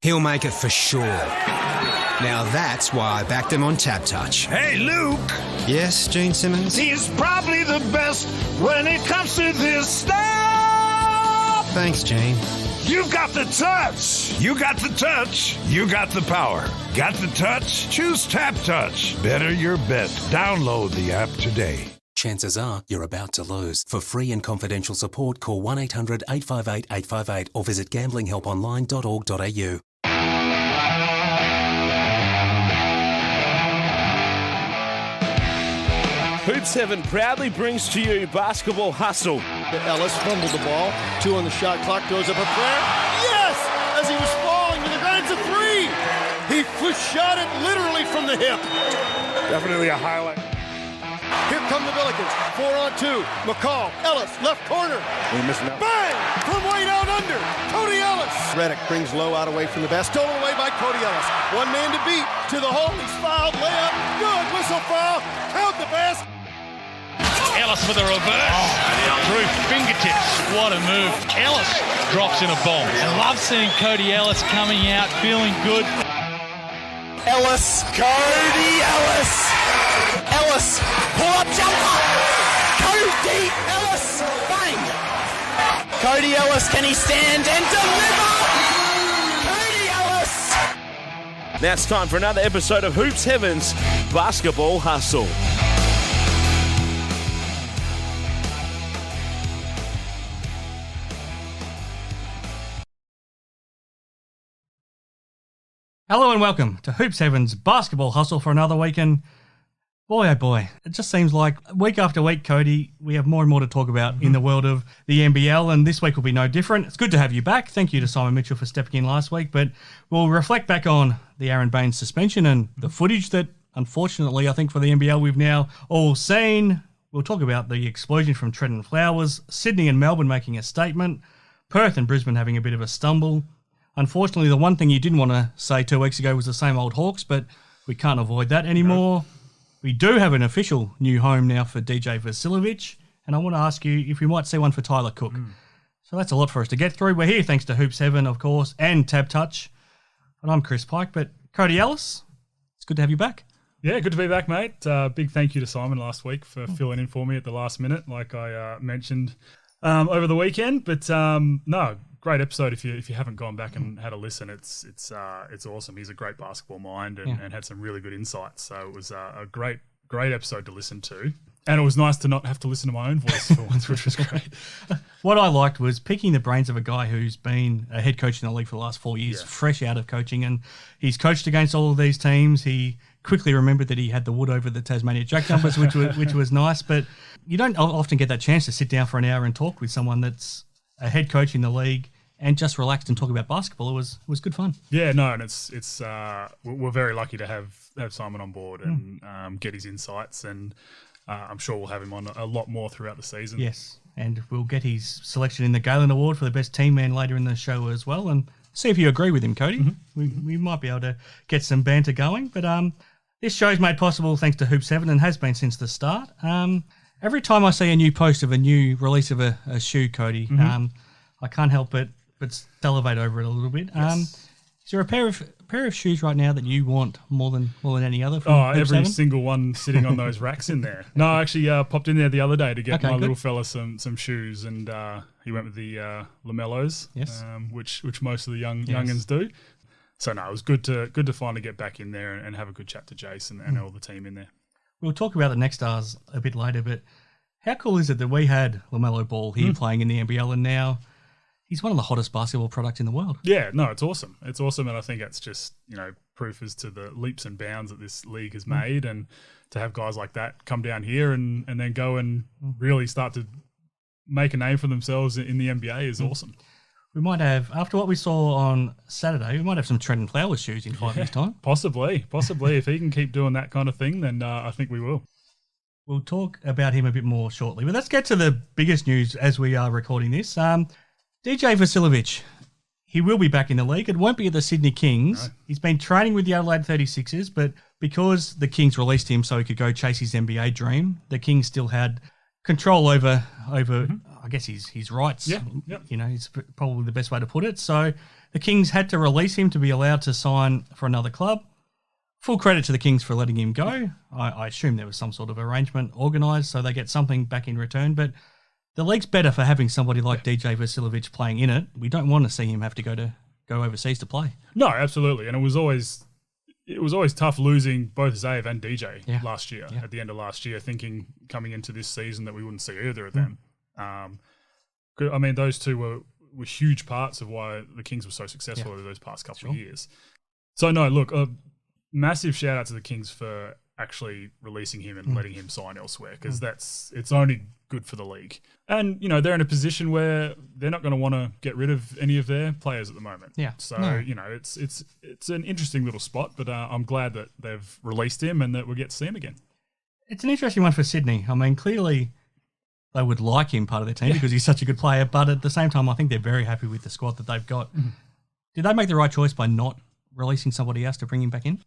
He'll make it for sure. Now that's why I backed him on Tap Touch. Hey, Luke! Yes, Gene Simmons? He's probably the best when it comes to this stuff! Thanks, Gene. You've got the touch! You got the touch, you got the power. Got the touch? Choose Tap Touch. Better your bet. Download the app today. Chances are you're about to lose. For free and confidential support, call 1-800-858-858 or visit gamblinghelponline.org.au. Hoops Heaven proudly brings to you Basketball Hustle. Ellis fumbled the ball. 2 on the shot clock. Throws up a prayer. Yes! As he was falling to the ground, it's a 3. He shot it literally from the hip. Definitely a highlight. Here come the Billikens. 4 on 2. McCall. Ellis. Left corner. We're missing out. Bang! From way down under. Cody Ellis. Reddick brings Loe out away from the best. Stolen away by Cody Ellis. One man to beat. To the hole. He's fouled. Layup. Good. Whistle foul. Count the basket. Ellis for the reverse. Through fingertips. What a move. Ellis drops in a bomb. I love seeing Cody Ellis coming out feeling good. Ellis. Cody Ellis. Ellis. Pull up jumper. Cody Ellis. Bang. Cody Ellis. Can he stand and deliver? Cody Ellis. Now it's time for another episode of Hoops Heaven's Basketball Hustle. Hello and welcome to Hoops Heaven's Basketball Hustle for another week, and boy oh boy, it just seems like week after week, Cody, we have more and more to talk about in the world of the NBL, and this week will be no different. It's good to have you back. Thank you to Simon Mitchell for stepping in last week, but we'll reflect back on the Aron Baynes suspension and the footage that, unfortunately, I think for the NBL we've now all seen. We'll talk about the explosion from Trentyn Flowers, Sydney and Melbourne making a statement, Perth and Brisbane having a bit of a stumble. Unfortunately, the one thing you didn't want to say 2 weeks ago was the same old Hawks, but we can't avoid that anymore. We do have an official new home now for DJ Vasiljevic, and I want to ask you if we might see one for Tyler Cook. So that's a lot for us to get through. We're here thanks to Hoops Heaven, of course, and Tab Touch. And I'm Chris Pike, but Cody Ellis, it's good to have you back. Yeah, good to be back, mate. Big thank you to Simon last week for filling in for me at the last minute, like I mentioned over the weekend. But no, great episode. If you haven't gone back and had a listen, it's awesome. He's a great basketball mind and had some really good insights. So it was a great episode to listen to. And it was nice to not have to listen to my own voice for once, which was great. What I liked was picking the brains of a guy who's been a head coach in the league for the last 4 years, fresh out of coaching, and he's coached against all of these teams. He quickly remembered that he had the wood over the Tasmania JackJumpers, which was nice. But you don't often get that chance to sit down for an hour and talk with someone that's a head coach in the league and just relaxed and talk about basketball. It was good fun. Yeah, no, and it's we're very lucky to have Simon on board and get his insights, and I'm sure we'll have him on a lot more throughout the season. Yes, and we'll get his selection in the Galen Award for the best team man later in the show as well, and see if you agree with him, Cody. We might be able to get some banter going, but this show is made possible thanks to Hoops Heaven and has been since the start. Every time I see a new post of a new release of a shoe, Cody, I can't help but salivate over it a little bit. Yes. Is there a pair of shoes right now that you want more than any other? Every single one sitting on those racks in there. No, I actually popped in there the other day to get my little fella some shoes, and he went with the Lamellos, which most of the youngins do. So no, it was good to finally get back in there and have a good chat to Jason and all the team in there. We'll talk about the next stars a bit later, but how cool is it that we had LaMelo Ball here playing in the NBL, and now he's one of the hottest basketball products in the world. Yeah, no, it's awesome. It's awesome, and I think it's just, proof as to the leaps and bounds that this league has made, and to have guys like that come down here and then go and really start to make a name for themselves in the NBA is awesome. We might have, after what we saw on Saturday, we might have some Trentyn Flowers shoes in 5 years' time. Possibly. If he can keep doing that kind of thing, then I think we will. We'll talk about him a bit more shortly, but let's get to the biggest news as we are recording this. DJ Vasiljevic, he will be back in the league. It won't be at the Sydney Kings. No. He's been training with the Adelaide 36ers, but because the Kings released him so he could go chase his NBA dream, the Kings still had control over I guess, his rights. Yeah. It's probably the best way to put it. So the Kings had to release him to be allowed to sign for another club. Full credit to the Kings for letting him go. I assume there was some sort of arrangement organised so they get something back in return, but the league's better for having somebody like DJ Vasiljevic playing in it. We don't want to see him have to go overseas to play. No, absolutely. And it was always tough losing both Zaev and DJ last year, at the end of last year, thinking coming into this season that we wouldn't see either of them. I mean, those two were huge parts of why the Kings were so successful over those past couple of years. So, no, look, a massive shout out to the Kings for actually releasing him and letting him sign elsewhere, because it's only good for the league. And, you know, they're in a position where they're not going to want to get rid of any of their players at the moment. Yeah. So, you know, it's an interesting little spot, but I'm glad that they've released him and that we'll get to see him again. It's an interesting one for Sydney. I mean, clearly they would like him part of their team because he's such a good player, but at the same time, I think they're very happy with the squad that they've got. Did they make the right choice by not releasing somebody else to bring him back in?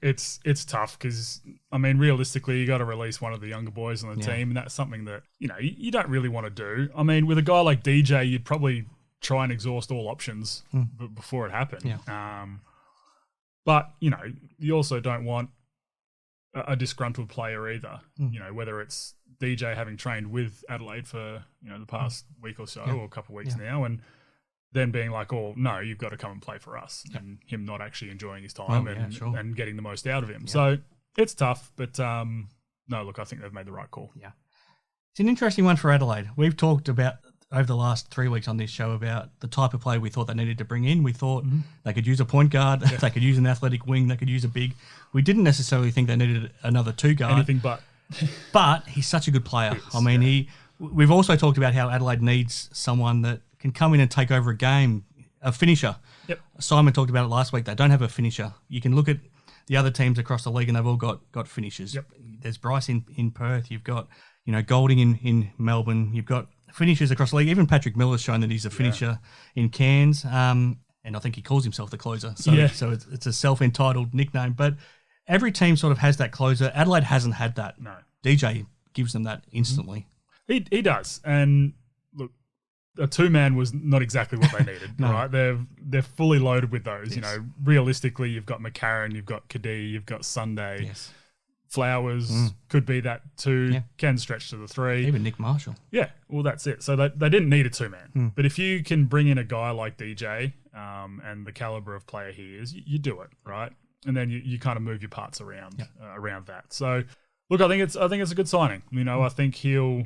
It's tough because, I mean, realistically, you got to release one of the younger boys on the team, and that's something that, you know, you don't really want to do. I mean, with a guy like DJ, you'd probably try and exhaust all options before it happened. Yeah. But, you know, you also don't want a disgruntled player either, you know, whether it's DJ having trained with Adelaide for, you know, the past week or so or a couple of weeks now, and then being like, oh, no, you've got to come and play for us, and him not actually enjoying his time and getting the most out of him. So it's tough, but no, look, I think they've made the right call. Yeah. It's an interesting one for Adelaide. We've talked about over the last 3 weeks on this show about the type of player we thought they needed to bring in. We thought they could use a point guard, they could use an athletic wing, they could use a big. We didn't necessarily think they needed another two guard. Anything but. But he's such a good player. I mean, we've also talked about how Adelaide needs someone that can come in and take over a game, a finisher. Yep. Simon talked about it last week. They don't have a finisher. You can look at the other teams across the league and they've all got finishers. Yep. There's Bryce in Perth. You've got, you know, Golding in Melbourne. You've got finishers across the league. Even Patrick Miller's shown that he's a finisher in Cairns. And I think he calls himself the closer. So it's a self-entitled nickname. But every team sort of has that closer. Adelaide hasn't had that. No. DJ gives them that instantly. He does. And look, a two-man was not exactly what they needed, right? They're fully loaded with those. You know, realistically, you've got McCarron, you've got Cody, you've got Sunday. Yes. Flowers could be that two, can stretch to the three. Even Nick Marshall. Yeah, well, that's it. So they didn't need a two-man. But if you can bring in a guy like DJ and the caliber of player he is, you do it, right? And then you kind of move your parts around around that. So, look, I think it's a good signing. You know, I think he'll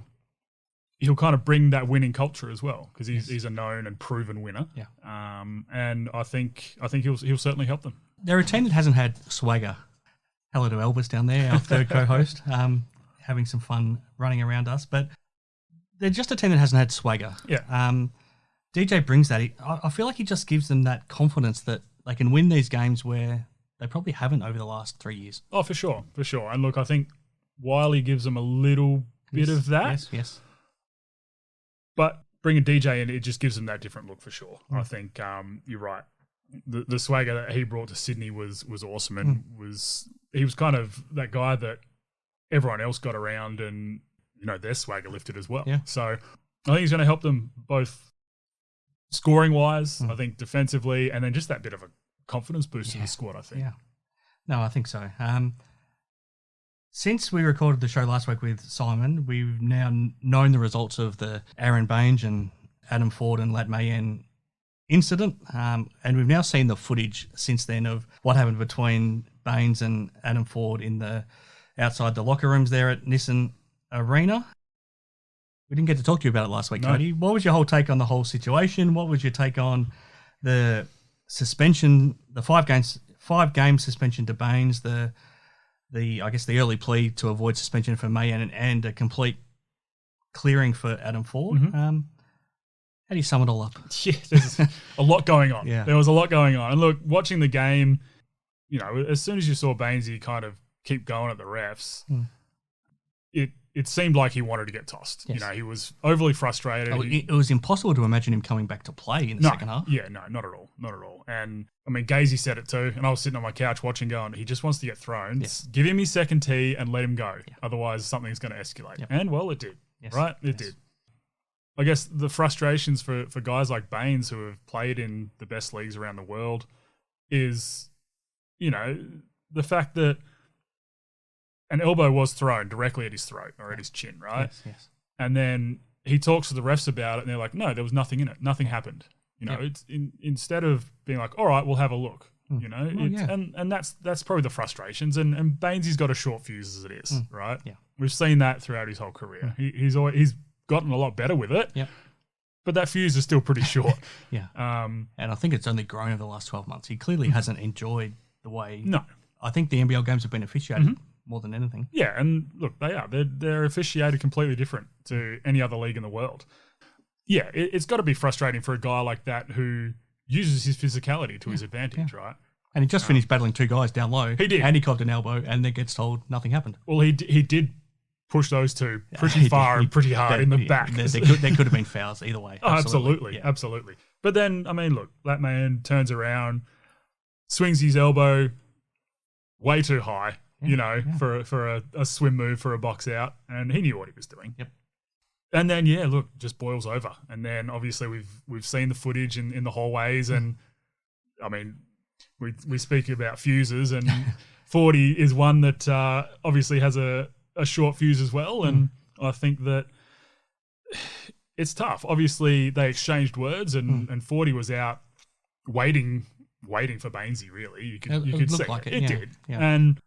kind of bring that winning culture as well because he's a known and proven winner. Yeah. And I think he'll certainly help them. They're a team that hasn't had swagger. Hello to Elvis down there, our third co-host, having some fun running around us. But they're just a team that hasn't had swagger. Yeah. DJ brings that. I feel like he just gives them that confidence that they can win these games where they probably haven't over the last 3 years. Oh, for sure. And look, I think Wiley gives them a little bit of that. Yes. But bringing DJ in, it just gives them that different look for sure. I think you're right. The swagger that he brought to Sydney was awesome, and he was kind of that guy that everyone else got around, and you know their swagger lifted as well. Yeah. So I think he's going to help them both scoring wise. I think defensively, and then just that bit of a confidence boost in the squad. I think. Yeah. No, I think so. Since we recorded the show last week with Simon, we've now known the results of the Aron Baynes and Adam Ford and Lat Mayen incident, and we've now seen the footage since then of what happened between Baynes and Adam Ford outside the locker rooms there at Nissan Arena. We didn't get to talk to you about it last week, Cody. What was your whole take on the whole situation? What was your take on the suspension, the 5 game suspension to Baynes, the I guess the early plea to avoid suspension for Mayen and a complete clearing for Adam Ford? How do you sum it all up? Yeah, there's a lot going on. Yeah. There was a lot going on. And look, watching the game, you know, as soon as you saw Baynesy kind of keep going at the refs, it seemed like he wanted to get tossed. Yes. You know, he was overly frustrated. It was impossible to imagine him coming back to play in the second half. Yeah, no, not at all. Not at all. And, I mean, Gazy said it too, and I was sitting on my couch watching going, he just wants to get thrown. Yeah. Give him his second tee and let him go. Yeah. Otherwise, something's going to escalate. Yep. And, well, it did. Yes. Right? It did. I guess the frustrations for guys like Baynes who have played in the best leagues around the world is, the fact that an elbow was thrown directly at his throat or at his chin, right? Yes. And then he talks to the refs about it, and they're like, no, there was nothing in it. Nothing happened. It's instead of being like, all right, we'll have a look. And that's probably the frustrations. And Baynesy's got a short fuse as it is, right? Yeah. We've seen that throughout his whole career. He's gotten a lot better with it. Yeah. But that fuse is still pretty short. Yeah. And I think it's only grown over the last 12 months. He clearly hasn't enjoyed the way. No. I think the NBL games have been officiated more than anything. Yeah, and look, they are. They're officiated completely different to any other league in the world. Yeah, it's got to be frustrating for a guy like that who uses his physicality to his advantage, right? And he just finished battling two guys down low. He did. And he copped an elbow and then gets told nothing happened. Well, he did push those two pretty far and pretty hard in the back. There could have been fouls either way. Oh, absolutely. But then, I mean, look, that man turns around, swings his elbow way too high, for a swim move for a box out, and he knew what he was doing. Yep. And then, just boils over. And then, obviously, we've seen the footage in the hallways, and I mean, we speak about fuses, and 40 is one that obviously has a short fuse as well, and I think that it's tough. Obviously, they exchanged words, and 40 was out waiting for Baynesy. Really, you could see like it did, yeah. and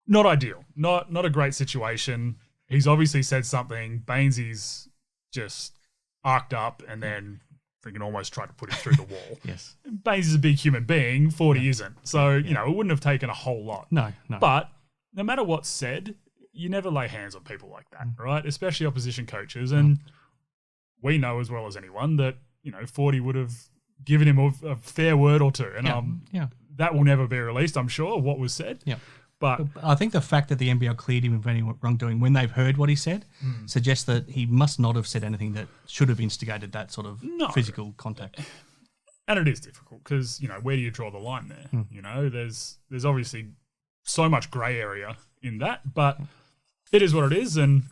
not ideal, not a great situation. He's obviously said something. Baynesy's just arced up, and then freaking almost tried to put him through the wall. Yes, Baynes' a big human being. 40 isn't, so it wouldn't have taken a whole lot. No. But no matter what's said, you never lay hands on people like that, right? Especially opposition coaches. And we know as well as anyone that, 40 would have given him a fair word or two. And that will never be released, I'm sure, what was said. Yeah. But I think the fact that the NBL cleared him of any wrongdoing when they've heard what he said suggests that he must not have said anything that should have instigated that sort of physical contact. And it is difficult because, where do you draw the line there? There's obviously so much grey area in that, but it is what it is. And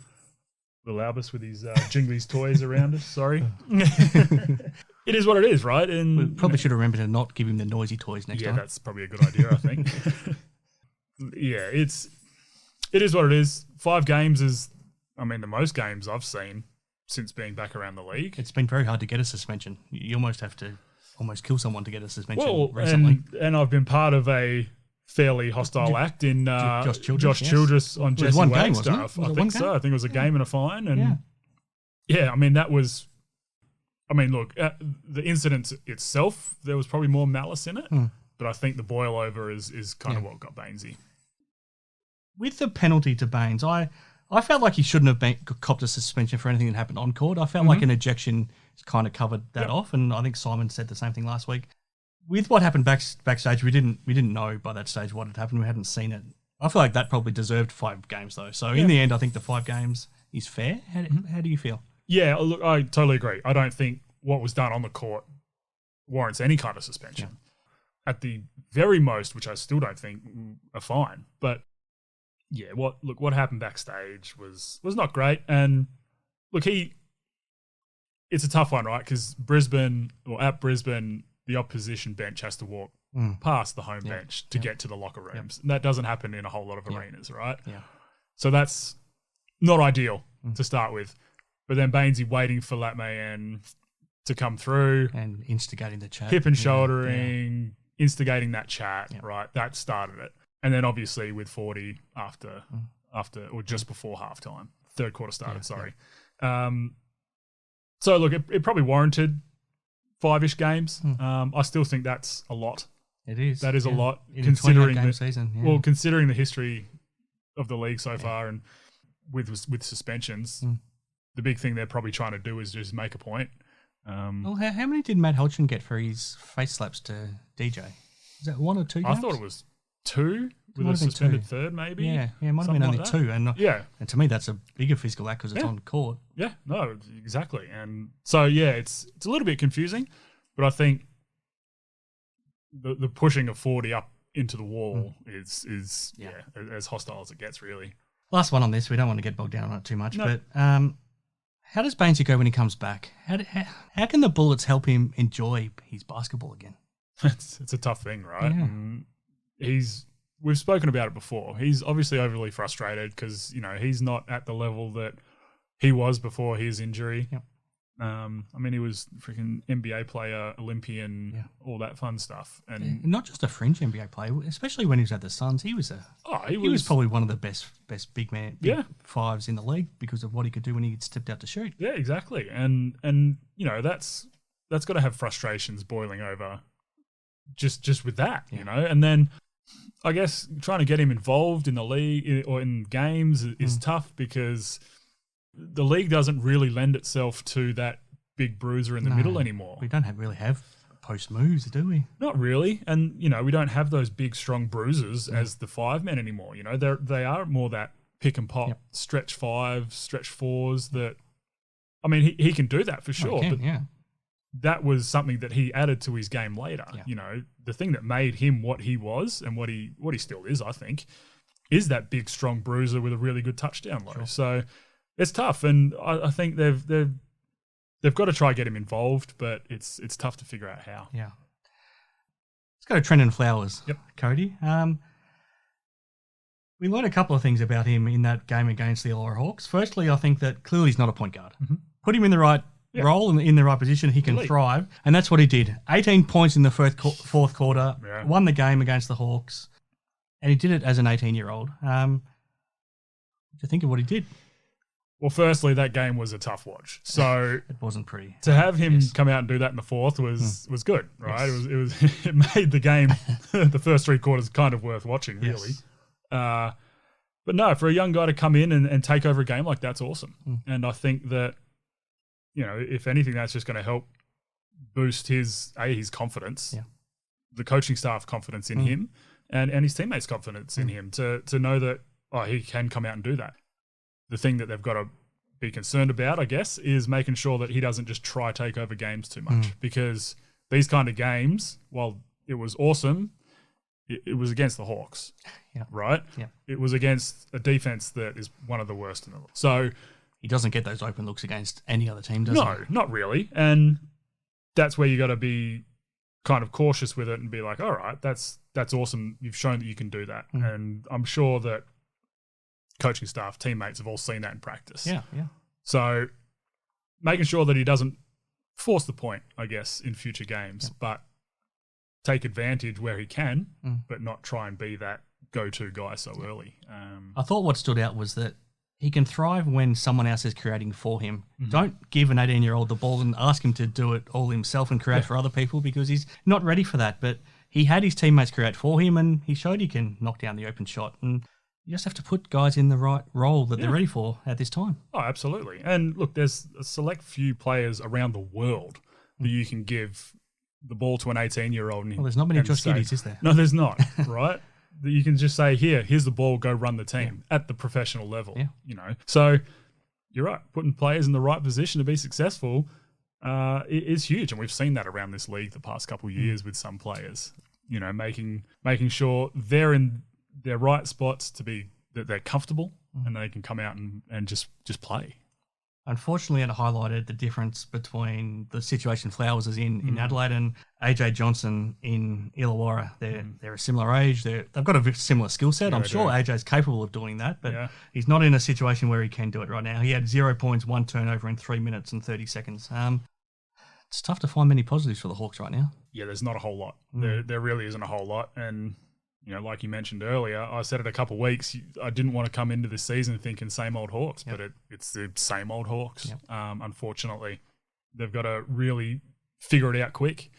Will Albus with his Jinglies toys around us, sorry. It is what it is, right? And we probably should remember to not give him the noisy toys next time. Yeah, that's probably a good idea, I think. Yeah, it is what it is. 5 games is, the most games I've seen since being back around the league. It's been very hard to get a suspension. You almost have to kill someone to get a suspension recently. And I've been part of a fairly hostile act in Josh Childress on Jesse Wagstaff. I think so. I think it was a game and a fine. And that was... look, the incident itself, there was probably more malice in it, but I think the boil over is kind of what got Baynesy. With the penalty to Baynes, I felt like he shouldn't have copped a suspension for anything that happened on court. I felt like an ejection kind of covered that off, and I think Simon said the same thing last week. With what happened backstage, we didn't know by that stage what had happened. We hadn't seen it. I feel like that probably deserved 5 games though. So in the end, I think the 5 games is fair. How do you feel? Yeah, look, I totally agree. I don't think what was done on the court warrants any kind of suspension. Yeah. At the very most, which I still don't think are fine. But yeah, what happened backstage was not great. And look, it's a tough one, right? Because at Brisbane, the opposition bench has to walk past the home bench to get to the locker rooms. And that doesn't happen in a whole lot of arenas, right? Yeah. So that's not ideal to start with. But then Baynesy waiting for Latmayan to come through. And instigating the chat. Hip and shouldering, instigating that chat, right? That started it. And then obviously with 40 after or just before halftime. Third quarter started, sorry. Yeah. So look, it probably warranted 5-ish games. I still think that's a lot. It is. That is a lot in considering a 28-game season. Yeah. Well, considering the history of the league so far and with suspensions, the big thing they're probably trying to do is just make a point. Well, how many did Matt Hodgson get for his face slaps to DJ? Is that 1 or 2 games? I thought it was 2 with a suspended third, maybe. Yeah, it might have been only like 2. And and to me, that's a bigger physical act because it's on court. Yeah, no, exactly. And so it's a little bit confusing, but I think the pushing of 40 up into the wall is as hostile as it gets, really. Last one on this. We don't want to get bogged down on it too much, but How does Baynes go when he comes back? How can the Bullets help him enjoy his basketball again? It's a tough thing, right? Yeah. We've spoken about it before. He's obviously overly frustrated because, he's not at the level that he was before his injury. Yep. He was freaking NBA player, Olympian, all that fun stuff. And not just a fringe NBA player, especially when he was at the Suns. He was probably one of the best big fives in the league because of what he could do when he stepped out to shoot. Yeah, exactly. And that's got to have frustrations boiling over just with that, And then I guess trying to get him involved in the league or in games is tough because the league doesn't really lend itself to that big bruiser in the middle anymore. We don't really have post moves, do we? Not really. And, we don't have those big, strong bruisers as the 5 men anymore. They are more that pick and pop, stretch 5, stretch 4s that, he can do that for sure. That was something that he added to his game later. Yeah. The thing that made him what he was and what he still is, I think, is that big, strong bruiser with a really good touchdown low. Sure. So it's tough, and I think they've got to try to get him involved, but it's tough to figure out how. Yeah. Let's go to Trentyn Flowers. Yep. Cody. We learned a couple of things about him in that game against the Illawarra Hawks. Firstly, I think that clearly he's not a point guard. Mm-hmm. Put him in the right role and in the right position, he can thrive, and that's what he did. 18 points in the fourth quarter, won the game against the Hawks, and he did it as an 18-year-old. What do you think of what he did? Well, firstly, that game was a tough watch. So it wasn't pretty. To have him come out and do that in the fourth was good, right? Yes. It made the game, the first 3 quarters, kind of worth watching, really. Yes. But no, for a young guy to come in and take over a game like that's awesome. And I think that, if anything, that's just going to help boost his confidence, the coaching staff confidence in him, and his teammates' confidence in him to know that he can come out and do that. The thing that they've got to be concerned about, I guess, is making sure that he doesn't just try take over games too much, because these kind of games, while it was awesome, it was against the Hawks, right? Yeah. It was against a defense that is one of the worst in the world. So he doesn't get those open looks against any other team, does he? No, not really. And that's where you got to be kind of cautious with it and be like, all right, that's awesome. You've shown that you can do that. And I'm sure that coaching staff, teammates have all seen that in practice. Yeah. So making sure that he doesn't force the point, I guess, in future games, but take advantage where he can, but not try and be that go-to guy so early. I thought what stood out was that he can thrive when someone else is creating for him. Don't give an 18-year-old the ball and ask him to do it all himself and create for other people, because he's not ready for that. But he had his teammates create for him, and he showed he can knock down the open shot. And you just have to put guys in the right role that they're ready for at this time. Oh, absolutely. And look, there's a select few players around the world that you can give the ball to an 18-year-old. Well, there's not many Josh Giddies, is there? No, there's not, right? That you can just say, here's the ball, go run the team at the professional level, So you're right. Putting players in the right position to be successful is huge. And we've seen that around this league the past couple of years with some players, making sure they're in their right spots to be that they're comfortable and they can come out and just play. Unfortunately, it highlighted the difference between the situation Flowers is in Adelaide and AJ Johnson in Illawarra. They're a similar age. They've got a similar skill set. I'm sure AJ's capable of doing that, but he's not in a situation where he can do it right now. He had 0 points, 1 turnover in 3 minutes and 30 seconds. It's tough to find many positives for the Hawks right now. Yeah, there's not a whole lot. There really isn't a whole lot. And like you mentioned earlier, I said it a couple of weeks, I didn't want to come into this season thinking same old Hawks, but it's the same old Hawks. Yep. Unfortunately, they've got to really figure it out quick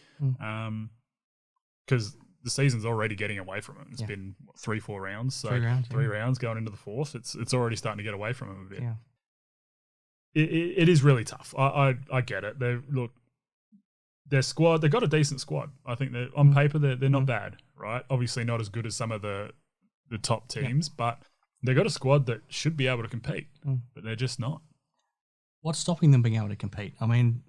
because the season's already getting away from them. It's been 3-4 rounds. So 3 rounds going into the fourth. It's already starting to get away from them a bit. Yeah. It is really tough. I get it. Their squad, they've got a decent squad. I think that on paper they're not bad, right? Obviously not as good as some of the top teams, but they've got a squad that should be able to compete, but they're just not. What's stopping them being able to compete? I mean,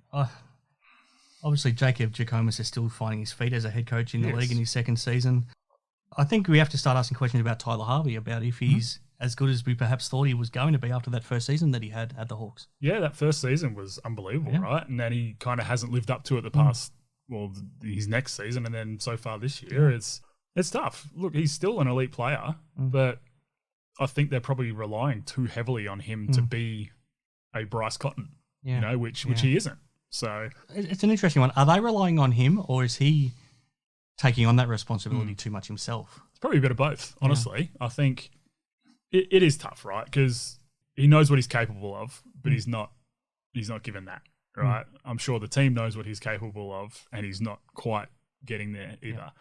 obviously Jacob Jackomas is still finding his feet as a head coach in the league in his second season. I think we have to start asking questions about Tyler Harvey, about if he's as good as we perhaps thought he was going to be after that first season that he had at the Hawks. Yeah, that first season was unbelievable, right? And then he kind of hasn't lived up to it the past, his next season, and then so far this year, it's tough. Look, he's still an elite player, but I think they're probably relying too heavily on him to be a Bryce Cotton, which he isn't. So it's an interesting one. Are they relying on him, or is he taking on that responsibility too much himself? It's probably a bit of both, honestly. I think it is tough, right? Because he knows what he's capable of, but he's not given that, right? I'm sure the team knows what he's capable of, and he's not quite getting there either.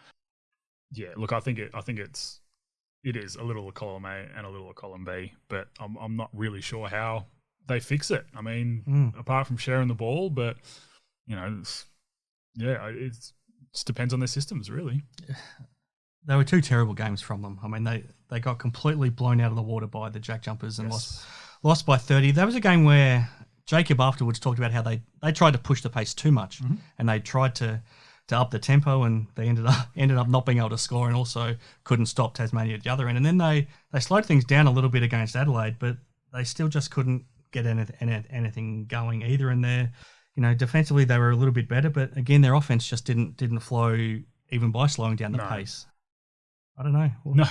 Yeah, look, I think it is a little of column A and a little of column B, but I'm not really sure how they fix it. I mean, apart from sharing the ball, but it just depends on their systems, really. They were two terrible games from them. I mean, they got completely blown out of the water by the JackJumpers and lost by 30. That was a game where Jacob afterwards talked about how they tried to push the pace too much, and they tried to up the tempo, and they ended up not being able to score, and also couldn't stop Tasmania at the other end. And then they slowed things down a little bit against Adelaide, but they still just couldn't get anything going either. And there, defensively they were a little bit better, but again their offense just didn't flow even by slowing down the pace. I don't know. No.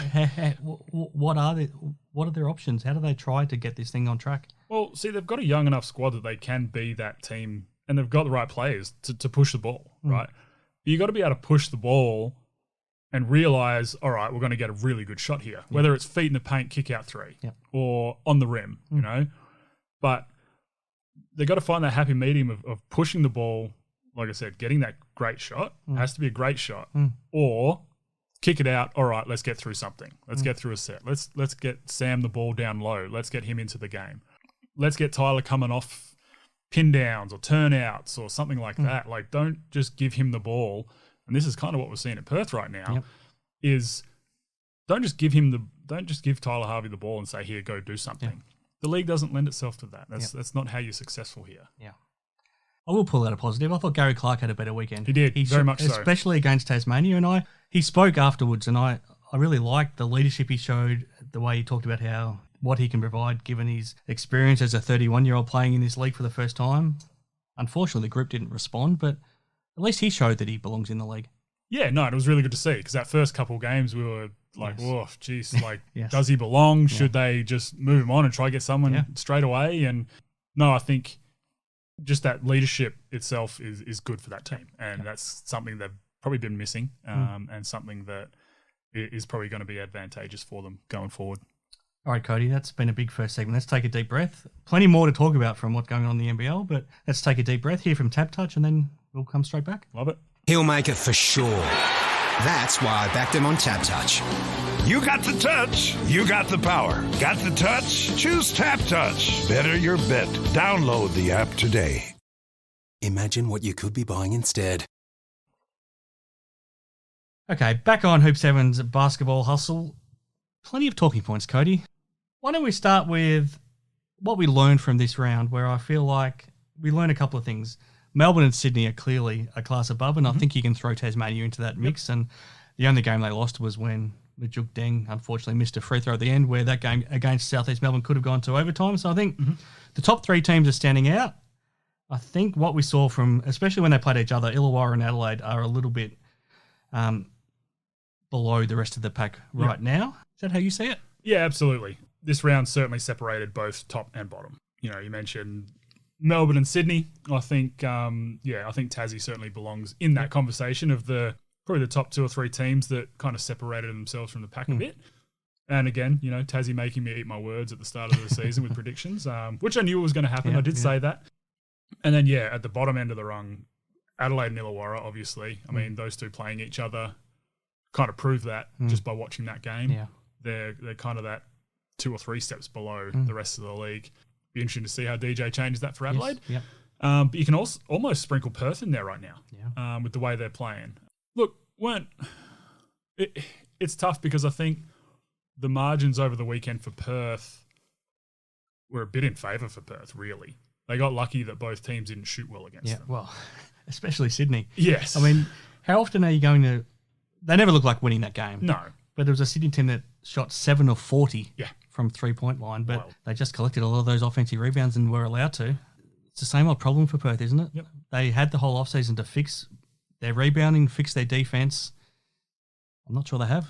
What are their options? How do they try to get this thing on track? Well, see, they've got a young enough squad that they can be that team, and they've got the right players to push the ball, right? You got to be able to push the ball and realize, all right, we're going to get a really good shot here, whether it's feet in the paint, kick out three, or on the rim, But they got to find that happy medium of pushing the ball, like I said, getting that great shot. It has to be a great shot, or kick it out. All right, let's get through something. Let's get through a set. Let's get Sam the ball down low. Let's get him into the game. Let's get Tyler coming off pin downs or turnouts or something like that. Like, don't just give him the ball. And this is kind of what we're seeing at Perth right now. Is don't just give Tyler Harvey the ball and say, here, go do something. The league doesn't lend itself to that. That's not how you're successful here. Yeah. I will pull out a positive. I thought Gary Clark had a better weekend. He did, very much so. Especially against Tasmania. And he spoke afterwards, and I really liked the leadership he showed, the way he talked about what he can provide given his experience as a 31-year-old playing in this league for the first time. Unfortunately, the group didn't respond, but at least he showed that he belongs in the league. Yeah, no, it was really good to see, because that first couple of games we were like, oh, geez, like, does he belong? Should they just move him on and try to get someone straight away? And no, I think just that leadership itself is good for that team. And that's something they've probably been missing, and something that is probably going to be advantageous for them going forward. All right, Cody, that's been a big first segment. Let's take a deep breath. Plenty more to talk about from what's going on in the NBL, but let's take a deep breath, hear from Tap Touch, and then we'll come straight back. Love it. He'll make it for sure. That's why I backed him on Tap Touch. You got the touch. You got the power. Got the touch? Choose Tap Touch. Better your bet. Download the app today. Imagine what you could be buying instead. Okay, back on Hoop 7's basketball hustle. Plenty of talking points, Cody. Why don't we start with what we learned from this round, where I feel like we learned a couple of things. Melbourne and Sydney are clearly a class above, and I think you can throw Tasmania into that mix. And the only game they lost was when Majuk Deng unfortunately missed a free throw at the end, where that game against Southeast Melbourne could have gone to overtime. So I think the top three teams are standing out. I think what we saw from, especially when they played each other, Illawarra and Adelaide are a little bit below the rest of the pack right now. Is that how you see it? Yeah, absolutely. This round certainly separated both top and bottom. You mentioned Melbourne and Sydney. I think, I think Tassie certainly belongs in that conversation of probably the top two or three teams that kind of separated themselves from the pack a bit. And again, Tassie making me eat my words at the start of the season with predictions, which I knew was going to happen. I did say that. And then, at the bottom end of the rung, Adelaide and Illawarra, obviously. I mean, those two playing each other kind of proved that just by watching that game. Yeah. They're kind of that 2 or 3 steps below the rest of the league. Be interesting to see how DJ changes that for Adelaide. Yes. But you can also almost sprinkle Perth in there right now with the way they're playing. Look, it's tough because I think the margins over the weekend for Perth were a bit in favour for Perth, really. They got lucky that both teams didn't shoot well against them. Well, especially Sydney. Yes. I mean, how often are you going to... They never look like winning that game. No. But there was a Sydney team that shot 7 of 40 from 3-point line, but they just collected a lot of those offensive rebounds and were allowed to. It's the same old problem for Perth, isn't it? Yep. They had the whole offseason to fix their rebounding, fix their defense. I'm not sure they have.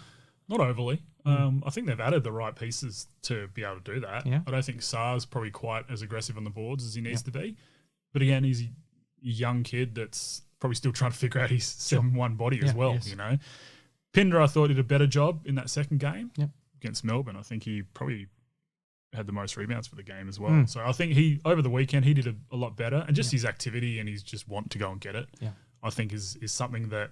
Not overly. I think they've added the right pieces to be able to do that. Yeah. I don't think Sar's probably quite as aggressive on the boards as he needs to be. But again, he's a young kid that's probably still trying to figure out his 7-1 body as well, you know. Pinder, I thought, did a better job in that second game against Melbourne. I think he probably had the most rebounds for the game as well. So I think over the weekend, he did a lot better. And just his activity and his just want to go and get it, I think is something that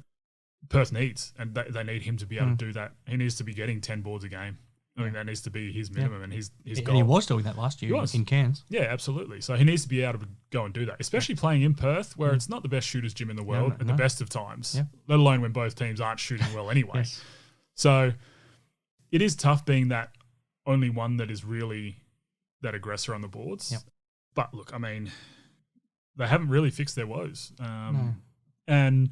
Perth needs. And they need him to be able to do that. He needs to be getting 10 boards a game. I think that needs to be his minimum and his goal. And he was doing that last year in Cairns. Yeah, absolutely. So he needs to be able to go and do that, especially playing in Perth, where it's not the best shooters gym in the world at the best of times, let alone when both teams aren't shooting well anyway. So it is tough being that only one that is really that aggressor on the boards. But look, I mean, they haven't really fixed their woes. And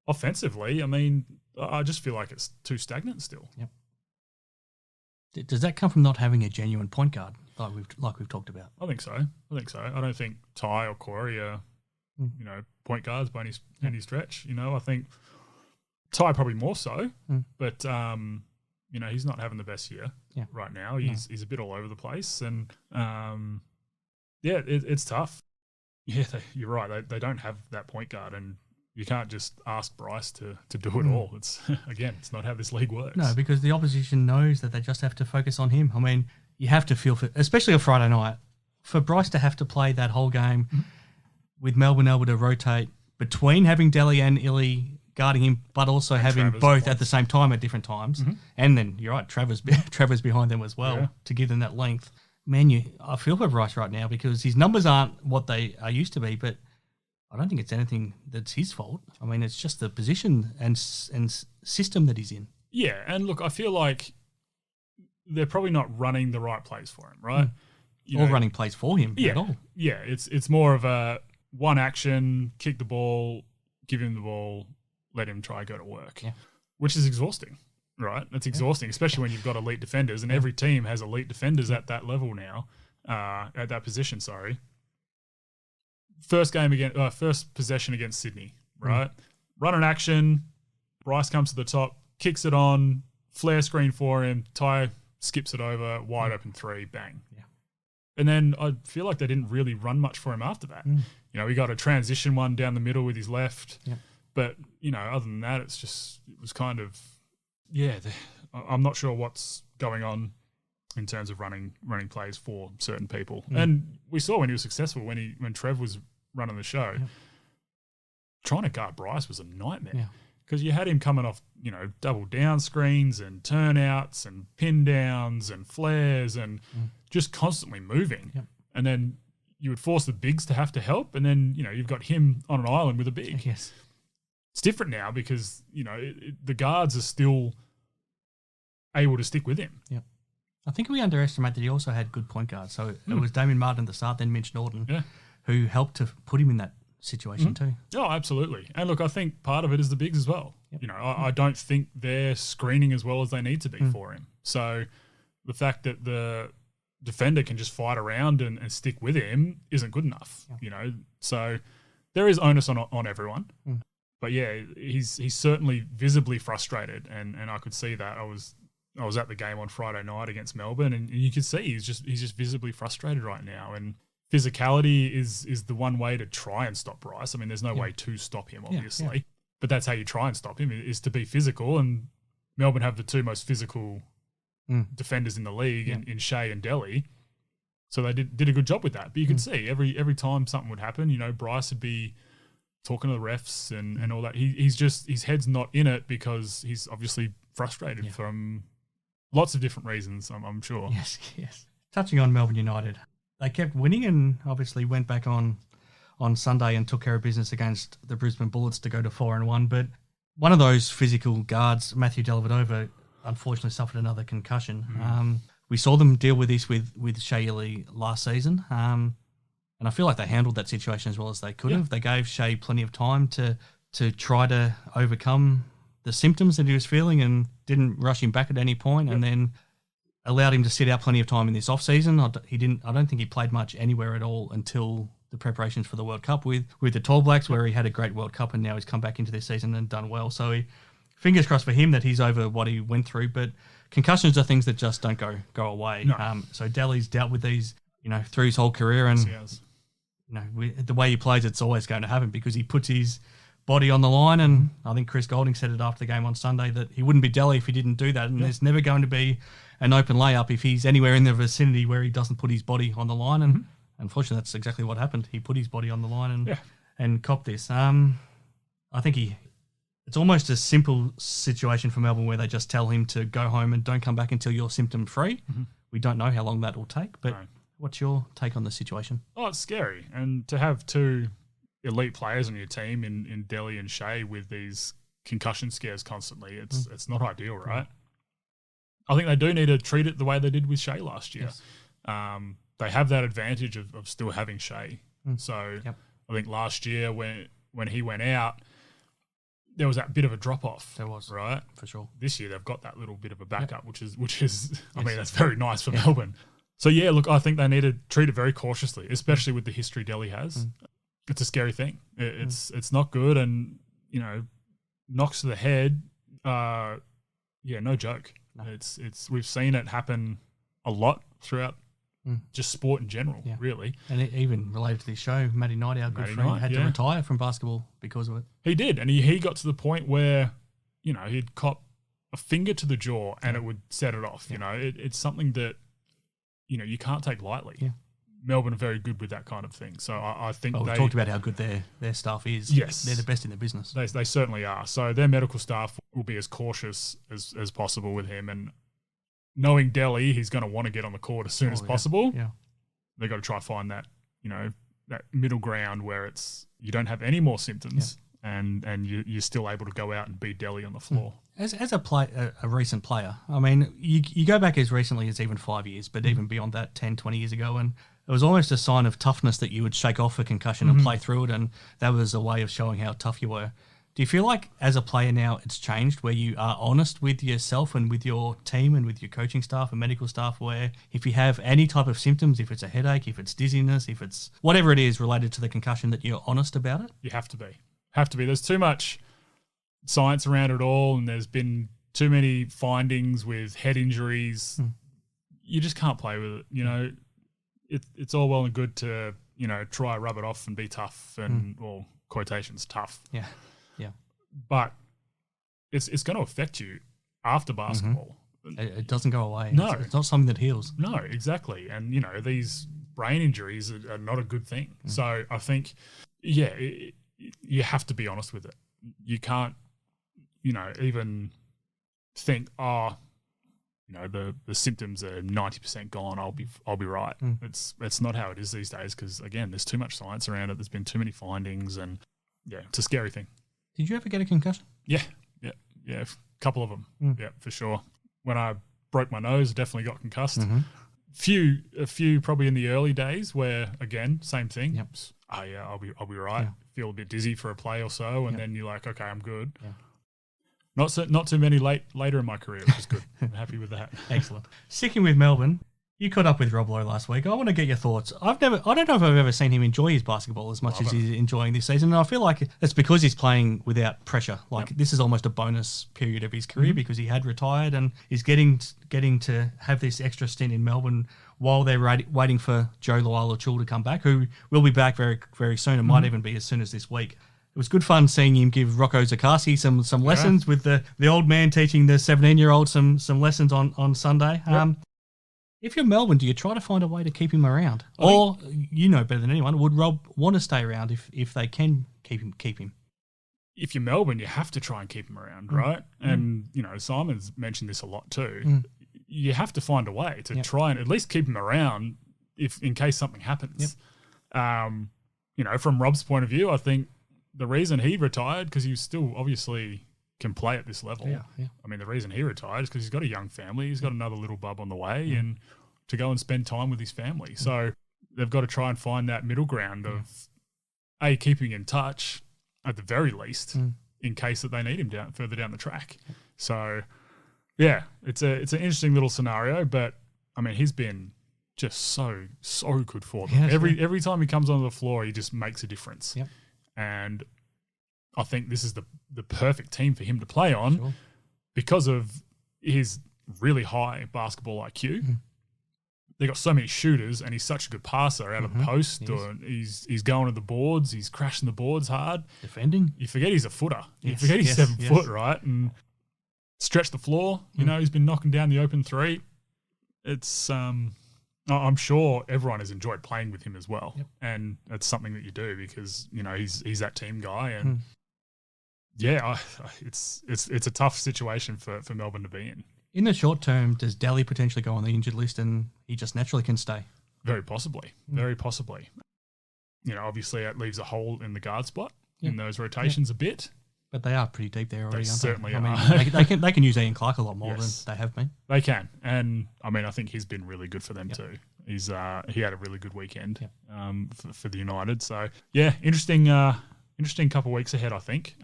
offensively, I mean, I just feel like it's too stagnant still. Does that come from not having a genuine point guard like we've talked about? I think so. I don't think Ty or Corey are, point guards by any stretch. I think Ty probably more so, but he's not having the best year right now. He's a bit all over the place, and it's tough. Yeah, you're right. They don't have that point guard, and you can't just ask Bryce to do it all. It's it's not how this league works. No, because the opposition knows that they just have to focus on him. I mean, you have to feel for, especially a Friday night, for Bryce to have to play that whole game with Melbourne able to rotate between having Delly and Illy guarding him, but also having Travers both at the same time at different times. And then you're right, Travers behind them as well to give them that length. Man, I feel for Bryce right now because his numbers aren't what they are used to be, but I don't think it's anything that's his fault. I mean, it's just the position and system that he's in. Yeah, and look, I feel like they're probably not running the right plays for him, right? Or running plays for him at all. Yeah, it's more of a one action, kick the ball, give him the ball, let him try go to work, which is exhausting, right? That's exhausting, especially when you've got elite defenders, and every team has elite defenders at that level now, at that position, First possession against Sydney, right? Run an action, Bryce comes to the top, kicks it on, flare screen for him, Ty skips it over, wide open three, bang. And then I feel like they didn't really run much for him after that. He got a transition one down the middle with his left. But, other than that, it was kind of, I'm not sure what's going on in terms of running plays for certain people. And we saw when he was successful, when Trev was running the show, trying to guard Bryce was a nightmare because you had him coming off, double down screens and turnouts and pin downs and flares and just constantly moving. And then you would force the bigs to have to help. And then, you've got him on an island with a big. It's different now because, the guards are still able to stick with him. I think we underestimate that he also had good point guards. So it was Damien Martin at the start, then Mitch Norton, who helped to put him in that situation too. Oh, absolutely. And look, I think part of it is the bigs as well. I don't think they're screening as well as they need to be for him. So the fact that the defender can just fight around and stick with him isn't good enough, So there is onus on everyone. But yeah, he's certainly visibly frustrated, and I could see that. I was at the game on Friday night against Melbourne, and you could see he's just visibly frustrated right now. And physicality is the one way to try and stop Bryce. I mean, there's no way to stop him, obviously, but that's how you try and stop him is to be physical. And Melbourne have the two most physical defenders in the league in Shea and Delly, so they did a good job with that. But you could see every time something would happen, Bryce would be talking to the refs and all that. His head's not in it because he's obviously frustrated from lots of different reasons, I'm sure. Yes. Touching on Melbourne United, they kept winning and obviously went back on Sunday and took care of business against the Brisbane Bullets to go to 4-1. But one of those physical guards, Matthew Dellavedova, unfortunately suffered another concussion. We saw them deal with this with Shea Lee last season. And I feel like they handled that situation as well as they could have. They gave Shea plenty of time to try to overcome the symptoms that he was feeling and didn't rush him back at any point. And then allowed him to sit out plenty of time in this off-season. I don't think he played much anywhere at all until the preparations for the World Cup with the Tall Blacks, where he had a great World Cup, and now he's come back into this season and done well. So fingers crossed for him that he's over what he went through. But concussions are things that just don't go away. No. So Delly's dealt with these, through his whole career, and the way he plays, it's always going to happen because he puts his body on the line. And I think Chris Goulding said it after the game on Sunday that he wouldn't be Delly if he didn't do that. And there's never going to be an open layup if he's anywhere in the vicinity where he doesn't put his body on the line. And unfortunately, that's exactly what happened. He put his body on the line and copped this. I think it's almost a simple situation for Melbourne where they just tell him to go home and don't come back until you're symptom-free. We don't know how long that will take, but what's your take on the situation? Oh, it's scary. And to have two elite players on your team in Delly and Shea with these concussion scares constantly, it's not ideal, right? I think they do need to treat it the way they did with Shea last year. Yes. They have that advantage of still having Shea. So I think last year when he went out, there was that bit of a drop-off. There was. Right? For sure. This year they've got that little bit of a backup, which is I mean, that's very nice for Melbourne. So, look, I think they need to treat it very cautiously, especially with the history Delly has. It's a scary thing. It's not good, and, knocks to the head, no joke. No. It's we've seen it happen a lot throughout just sport in general, really. And it even related to this show, Matty Knight, our good friend, had to retire from basketball because of it. He did, and he got to the point where, he'd cop a finger to the jaw and it would set it off. It's something that, you can't take lightly. Yeah. Melbourne are very good with that kind of thing. So I think we talked about how good their staff is. Yes. They're the best in the business. They certainly are. So their medical staff will be as cautious as possible with him. And knowing Delly, he's going to want to get on the court as soon as possible. Yeah. They've got to try and find that, that middle ground where you don't have any more symptoms and you're still able to go out and beat Delly on the floor. As a recent player, I mean, you go back as recently as even 5 years, but even beyond that, 10, 20 years ago, and it was almost a sign of toughness that you would shake off a concussion and play through it, and that was a way of showing how tough you were. Do you feel like as a player now it's changed where you are honest with yourself and with your team and with your coaching staff and medical staff, where if you have any type of symptoms, if it's a headache, if it's dizziness, if it's whatever it is related to the concussion, that you're honest about it? You have to be. There's too much science around it all, and there's been too many findings with head injuries. You just can't play with it. It's all well and good to, try rub it off and be tough and, well, quotations, tough. Yeah. But it's going to affect you after basketball. It doesn't go away. No. It's not something that heals. No, exactly. And, these brain injuries are not a good thing. So I think, you have to be honest with it. You can't, even think, the symptoms are 90% gone. I'll be right. It's not how it is these days because, again, there's too much science around it. There's been too many findings, and it's a scary thing. Did you ever get a concussion? Yeah, a couple of them. Yeah, for sure. When I broke my nose, I definitely got concussed. A few probably in the early days where, again, same thing. Yep. I'll be right. Yeah. Feel a bit dizzy for a play or so, and then you're like, okay, I'm good. Yeah. Not too many later in my career, which is good. I'm happy with that. Excellent. Sticking with Melbourne, you caught up with Rob Loe last week. I want to get your thoughts. I don't know if I've ever seen him enjoy his basketball as much as he's enjoying this season. And I feel like it's because he's playing without pressure. This is almost a bonus period of his career because he had retired and he's getting to have this extra stint in Melbourne while they're waiting for Joe Luala-Chul to come back, who will be back very, very soon. It might even be as soon as this week. It was good fun seeing him give Rocco Zakasi some lessons with the old man teaching the 17-year-old some lessons on Sunday. Yep. If you're Melbourne, do you try to find a way to keep him around? Or, better than anyone, would Rob want to stay around if they can keep him? If you're Melbourne, you have to try and keep him around, right? And, Simon's mentioned this a lot too. You have to find a way to try and at least keep him around in case something happens. Yep. From Rob's point of view, I think the reason he retired, because he still obviously can play at this level. Yeah. I mean, the reason he retired is because he's got a young family. He's got another little bub on the way and to go and spend time with his family. So they've got to try and find that middle ground of, keeping in touch at the very least in case that they need him further down the track. So, Yeah, it's an interesting little scenario, but I mean, he's been just so good for them. Yes, every time he comes onto the floor, he just makes a difference. Yep. And I think this is the perfect team for him to play on because of his really high basketball IQ. Mm. They got so many shooters, and he's such a good passer out of the post. Yes. Or he's going to the boards. He's crashing the boards hard. Defending. You forget he's a footer. Yes, You forget he's 7 yes. foot, right? And stretch the floor. You know, he's been knocking down the open three. It's I'm sure everyone has enjoyed playing with him as well, and it's something that you do because you know he's that team guy, and it's a tough situation for Melbourne to be in. In the short term, does Delhi potentially go on the injured list and he just naturally can stay? Very possibly. Very possibly. You know, obviously it leaves a hole in the guard spot in those rotations a bit. But they are pretty deep there already, They aren't certainly they? are. I mean, they can use Ian Clark a lot more Yes. than they have been. They can. And I mean, I think he's been really good for them too. He had a really good weekend for the United. So yeah, interesting couple of weeks ahead, I think.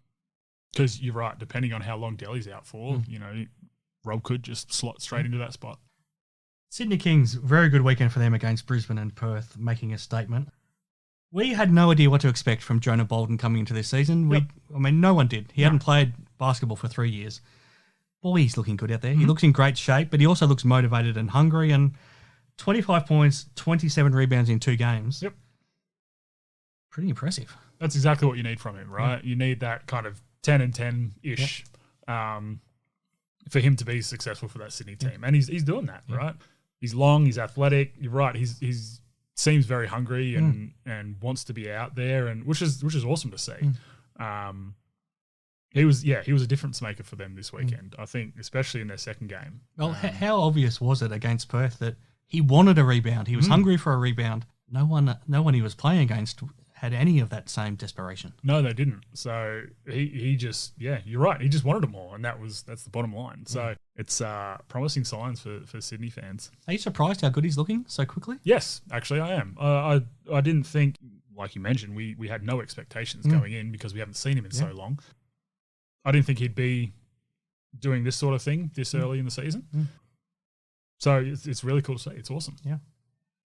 Because you're right, depending on how long Delhi's out for, you know, Rob could just slot straight into that spot. Sydney Kings, very good weekend for them against Brisbane and Perth, making a statement. We had no idea what to expect from Jonah Bolden coming into this season. I mean, no one did. He hadn't played basketball for 3 years. Boy, he's looking good out there. He looks in great shape, but he also looks motivated and hungry. And 25 points, 27 rebounds in 2 games. Yep. Pretty impressive. That's exactly what you need from him, right? You need that kind of 10 and 10-ish for him to be successful for that Sydney team. And he's doing that, right? He's long, he's athletic. You're right. He's seems very hungry and wants to be out there, and which is awesome to see. He was a difference maker for them this weekend. I think, especially in their second game. Well, how obvious was it against Perth that he wanted a rebound? He was hungry for a rebound. No one he was playing against had any of that same desperation. No, they didn't. So he just, you're right. He just wanted them all, and that's the bottom line. So it's promising signs for Sydney fans. Are you surprised how good he's looking so quickly? Yes, actually I am. I didn't think, like you mentioned, we had no expectations going in because we haven't seen him in so long. I didn't think he'd be doing this sort of thing this early in the season. So it's really cool to see. It's awesome. Yeah.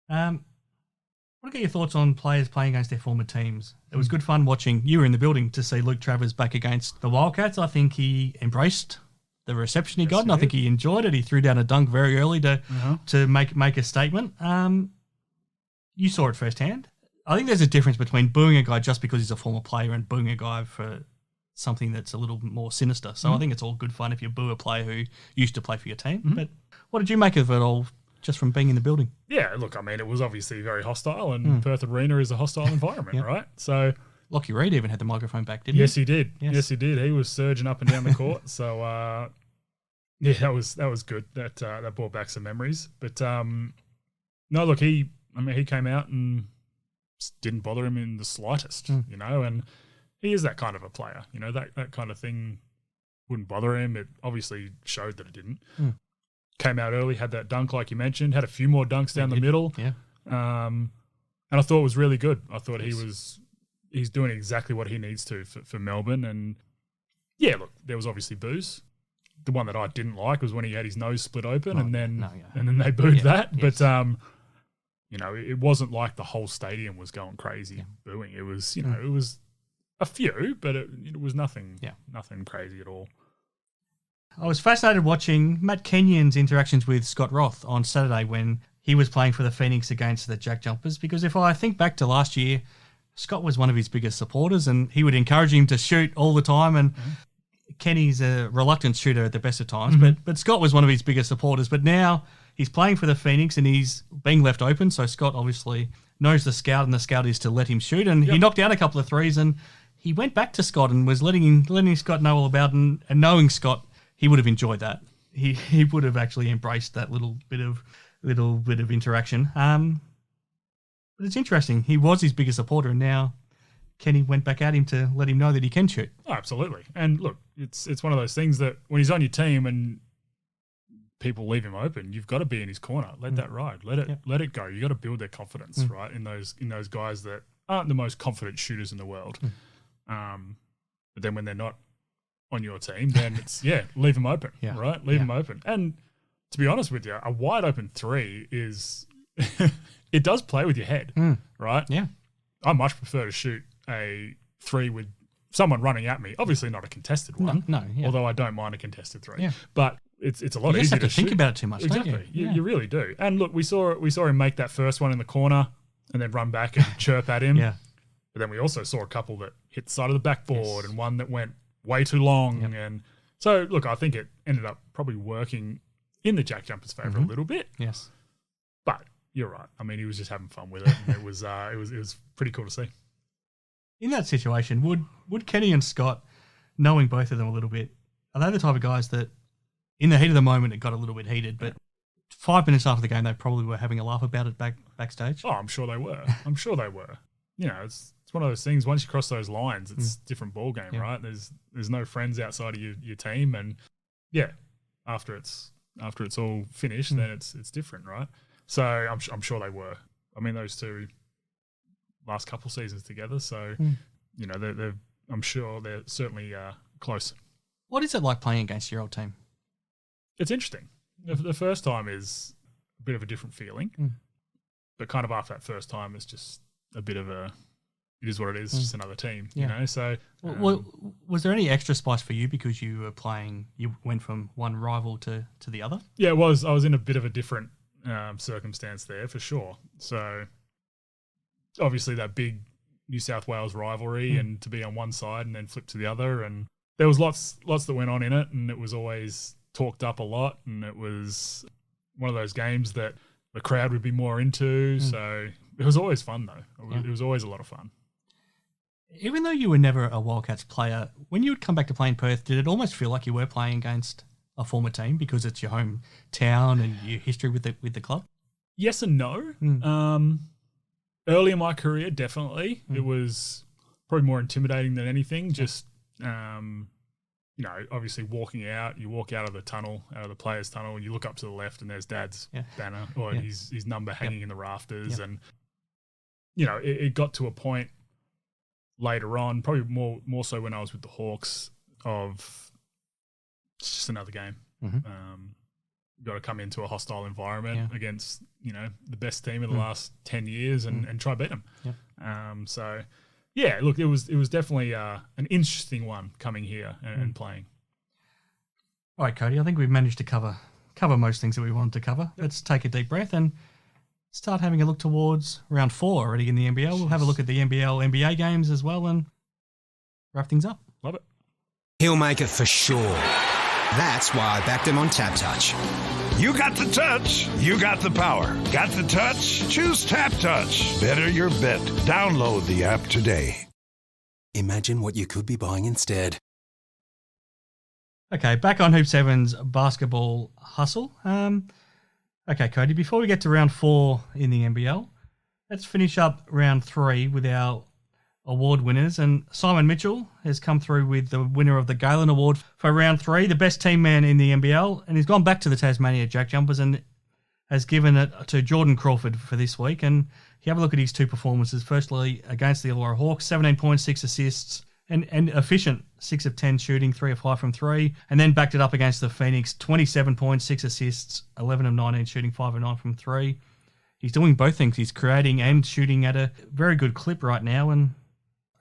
I want to get your thoughts on players playing against their former teams. It was good fun watching. You were in the building to see Luke Travers back against the Wildcats. I think he embraced the reception he got, and I think he enjoyed it. He threw down a dunk very early to make a statement. You saw it firsthand. I think there's a difference between booing a guy just because he's a former player and booing a guy for something that's a little more sinister. So I think it's all good fun if you boo a player who used to play for your team. But what did you make of it all just from being in the building? Yeah, look, I mean, it was obviously very hostile, and Perth Arena is a hostile environment, right? So Lockie Reed even had the microphone back, didn't he? Yes, he did. Yes, he did. He was surging up and down the court. So that was good. That brought back some memories. But no, look, he came out and didn't bother him in the slightest, you know, and he is that kind of a player, you know, that kind of thing wouldn't bother him. It obviously showed that it didn't. Came out early, had that dunk like you mentioned, had a few more dunks down the middle. Yeah. And I thought it was really good. I thought he's doing exactly what he needs to for Melbourne. And yeah, look, there was obviously boos. The one that I didn't like was when he had his nose split open and then they booed that. Yes. But you know, it wasn't like the whole stadium was going crazy booing. It was, you know, it was a few, but it was nothing crazy at all. I was fascinated watching Matt Kenyon's interactions with Scott Roth on Saturday when he was playing for the Phoenix against the JackJumpers, because if I think back to last year, Scott was one of his biggest supporters and he would encourage him to shoot all the time, and Kenny's a reluctant shooter at the best of times, but Scott was one of his biggest supporters. But now he's playing for the Phoenix and he's being left open, so Scott obviously knows the scout, and the scout is to let him shoot, and he knocked down a couple of threes, and he went back to Scott and was letting Scott know all about it, and knowing Scott, he would have enjoyed that. He would have actually embraced that little bit of interaction. But it's interesting. He was his biggest supporter, and now Kenny went back at him to let him know that he can shoot. Oh, absolutely. And look, it's one of those things that when he's on your team and people leave him open, you've got to be in his corner. Let that ride. Let it go. You got to build their confidence, right? In those guys that aren't the most confident shooters in the world. But then when they're not on your team, then it's, leave them open, right? Leave them open. And to be honest with you, a wide open three is, it does play with your head, right? Yeah. I much prefer to shoot a three with someone running at me. Obviously not a contested one. No, although I don't mind a contested three. Yeah. But it's a lot you easier just have to think shoot. about it too much, Exactly. don't you? You really do. And look, we saw him make that first one in the corner and then run back and chirp at him. Yeah. But then we also saw a couple that hit the side of the backboard and one that went way too long. Yep. And so, look, I think it ended up probably working in the JackJumpers' favour a little bit. Yes. But you're right. I mean, he was just having fun with it. And it was pretty cool to see. In that situation, would Kenny and Scott, knowing both of them a little bit, are they the type of guys that in the heat of the moment it got a little bit heated, but 5 minutes after the game they probably were having a laugh about it backstage? Oh, I'm sure they were. You know, it's one of those things. Once you cross those lines, it's a different ball game, right? There's no friends outside of your team, and after it's all finished, then it's different, right? So I'm sure they were. I mean, those two last couple seasons together, so you know I'm sure they're certainly close. What is it like playing against your old team? It's interesting. The first time is a bit of a different feeling, but kind of after that first time, it's just a bit of it is what it is, just another team, you know? So, was there any extra spice for you because you went from one rival to the other? Yeah, it was. I was in a bit of a different circumstance there for sure. So, obviously that big New South Wales rivalry and to be on one side and then flip to the other. And there was lots that went on in it, and it was always talked up a lot, and it was one of those games that the crowd would be more into. So it was always fun though. It was always a lot of fun. Even though you were never a Wildcats player, when you would come back to play in Perth, did it almost feel like you were playing against a former team because it's your hometown and your history with the club? Yes and no. Early in my career, definitely. It was probably more intimidating than anything. Just, you know, obviously you walk out of the tunnel, out of the players' tunnel, and you look up to the left and there's Dad's banner or his number hanging in the rafters. And, you know, it got to a point later on, probably more so when I was with the Hawks, of it's just another game. Got to come into a hostile environment against, you know, the best team of the last 10 years and try beat them. So, yeah, look, it was definitely an interesting one coming here and playing. All right, Cody, I think we've managed to cover most things that we wanted to cover. Let's take a deep breath and start having a look towards round 4 already in the NBL. We'll have a look at the NBLxNBA games as well and wrap things up. Love it. He'll make it for sure. That's why I backed him on Tap Touch. You got the touch. You got the power. Got the touch? Choose Tap Touch. Better your bet. Download the app today. Imagine what you could be buying instead. Okay, back on Hoop 7's basketball hustle. Okay, Cody, before we get to round 4 in the NBL, let's finish up round 3 with our award winners. And Simon Mitchell has come through with the winner of the Galen Award for round 3, the best team man in the NBL. And he's gone back to the Tasmania JackJumpers and has given it to Jordan Crawford for this week. And you have a look at his 2 performances. Firstly, against the Illawarra Hawks, 17 points, 6 assists, and efficient 6 of 10 shooting, 3 of 5 from 3. And then backed it up against the Phoenix, 27 points, 6 assists, 11 of 19 shooting, 5 of 9 from 3. He's doing both things. He's creating and shooting at a very good clip right now, and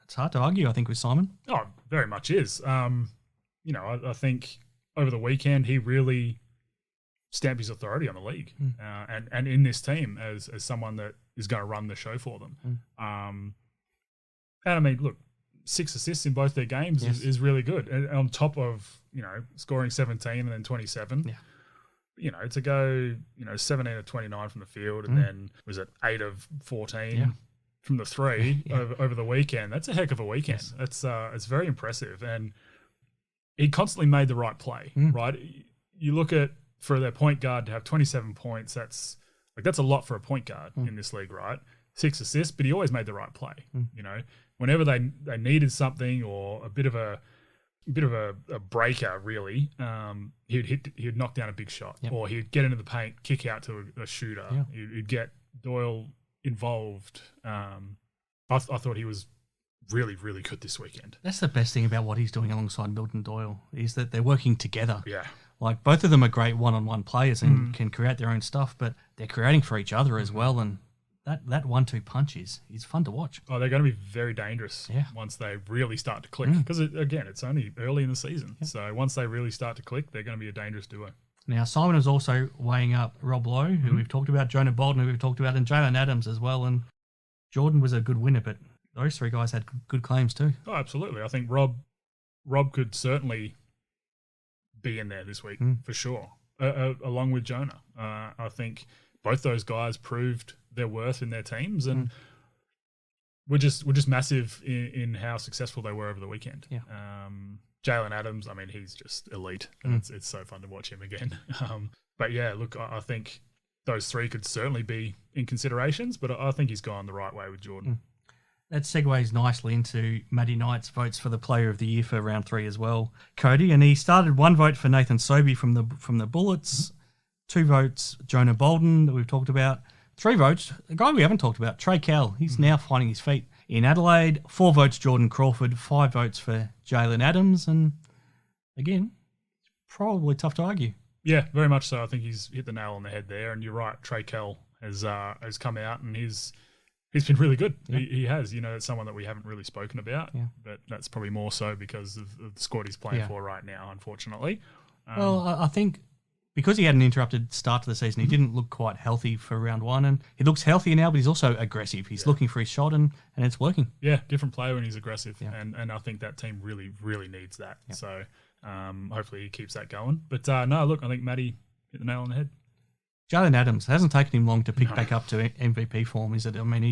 it's hard to argue, I think, with Simon. Oh, very much is. You know, I think over the weekend he really stamped his authority on the league and in this team as someone that is going to run the show for them. And I mean, look, 6 assists in both their games is really good. And on top of, you know, scoring 17 and then 27. You know, to go, 17 of 29 from the field and then was it 8 of 14 from the 3 over the weekend. That's a heck of a weekend. That's it's very impressive. And he constantly made the right play, right? You look at, for their point guard to have 27 points, that's a lot for a point guard in this league, right? 6 assists, but he always made the right play. You know, whenever they needed something or a bit of a breaker, really, he'd knock down a big shot, or he'd get into the paint, kick out to a shooter. He'd get Doyle involved. I thought he was really, really good this weekend. That's the best thing about what he's doing alongside Milton Doyle is that they're working together. Yeah. Like, both of them are great one-on-one players and can create their own stuff, but they're creating for each other as well. And that 1-2 punch is fun to watch. Oh, they're going to be very dangerous once they really start to click. Because, again, it's only early in the season. Yeah. So once they really start to click, they're going to be a dangerous duo. Now, Simon is also weighing up Rob Loe, who we've talked about, Jonah Bolden, who we've talked about, and Jalen Adams as well. And Jordan was a good winner, but those three guys had good claims too. Oh, absolutely. I think Rob could certainly be in there this week for sure, along with Jonah. I think both those guys proved their worth in their teams, and we're just massive in how successful they were over the weekend. Yeah. Jalen Adams, I mean, he's just elite, and it's so fun to watch him again. But yeah, look, I think those three could certainly be in considerations, but I think he's gone the right way with Jordan. That segues nicely into Matty Knight's votes for the Player of the Year for round 3 as well, Cody. And he started 1 vote for Nathan Sobey from the Bullets, 2 votes Jonah Bolden that we've talked about, 3 votes a guy we haven't talked about, Trey Kell. He's now finding his feet in Adelaide. 4 votes Jordan Crawford, 5 votes for Jalen Adams, and again, probably tough to argue. Yeah, very much so. I think he's hit the nail on the head there, and you're right. Trey Kell has come out and he's been really good. Yeah. He has. You know, it's someone that we haven't really spoken about, but that's probably more so because of the squad he's playing for right now, unfortunately. Well, I think because he had an interrupted start to the season, he didn't look quite healthy for round 1, and he looks healthier now, but he's also aggressive. He's looking for his shot, and it's working. Yeah, different player when he's aggressive, and I think that team really, really needs that. Yeah. So hopefully he keeps that going. But no, look, I think Matty hit the nail on the head. Jalen Adams, it hasn't taken him long to pick back up to MVP form, is it? I mean,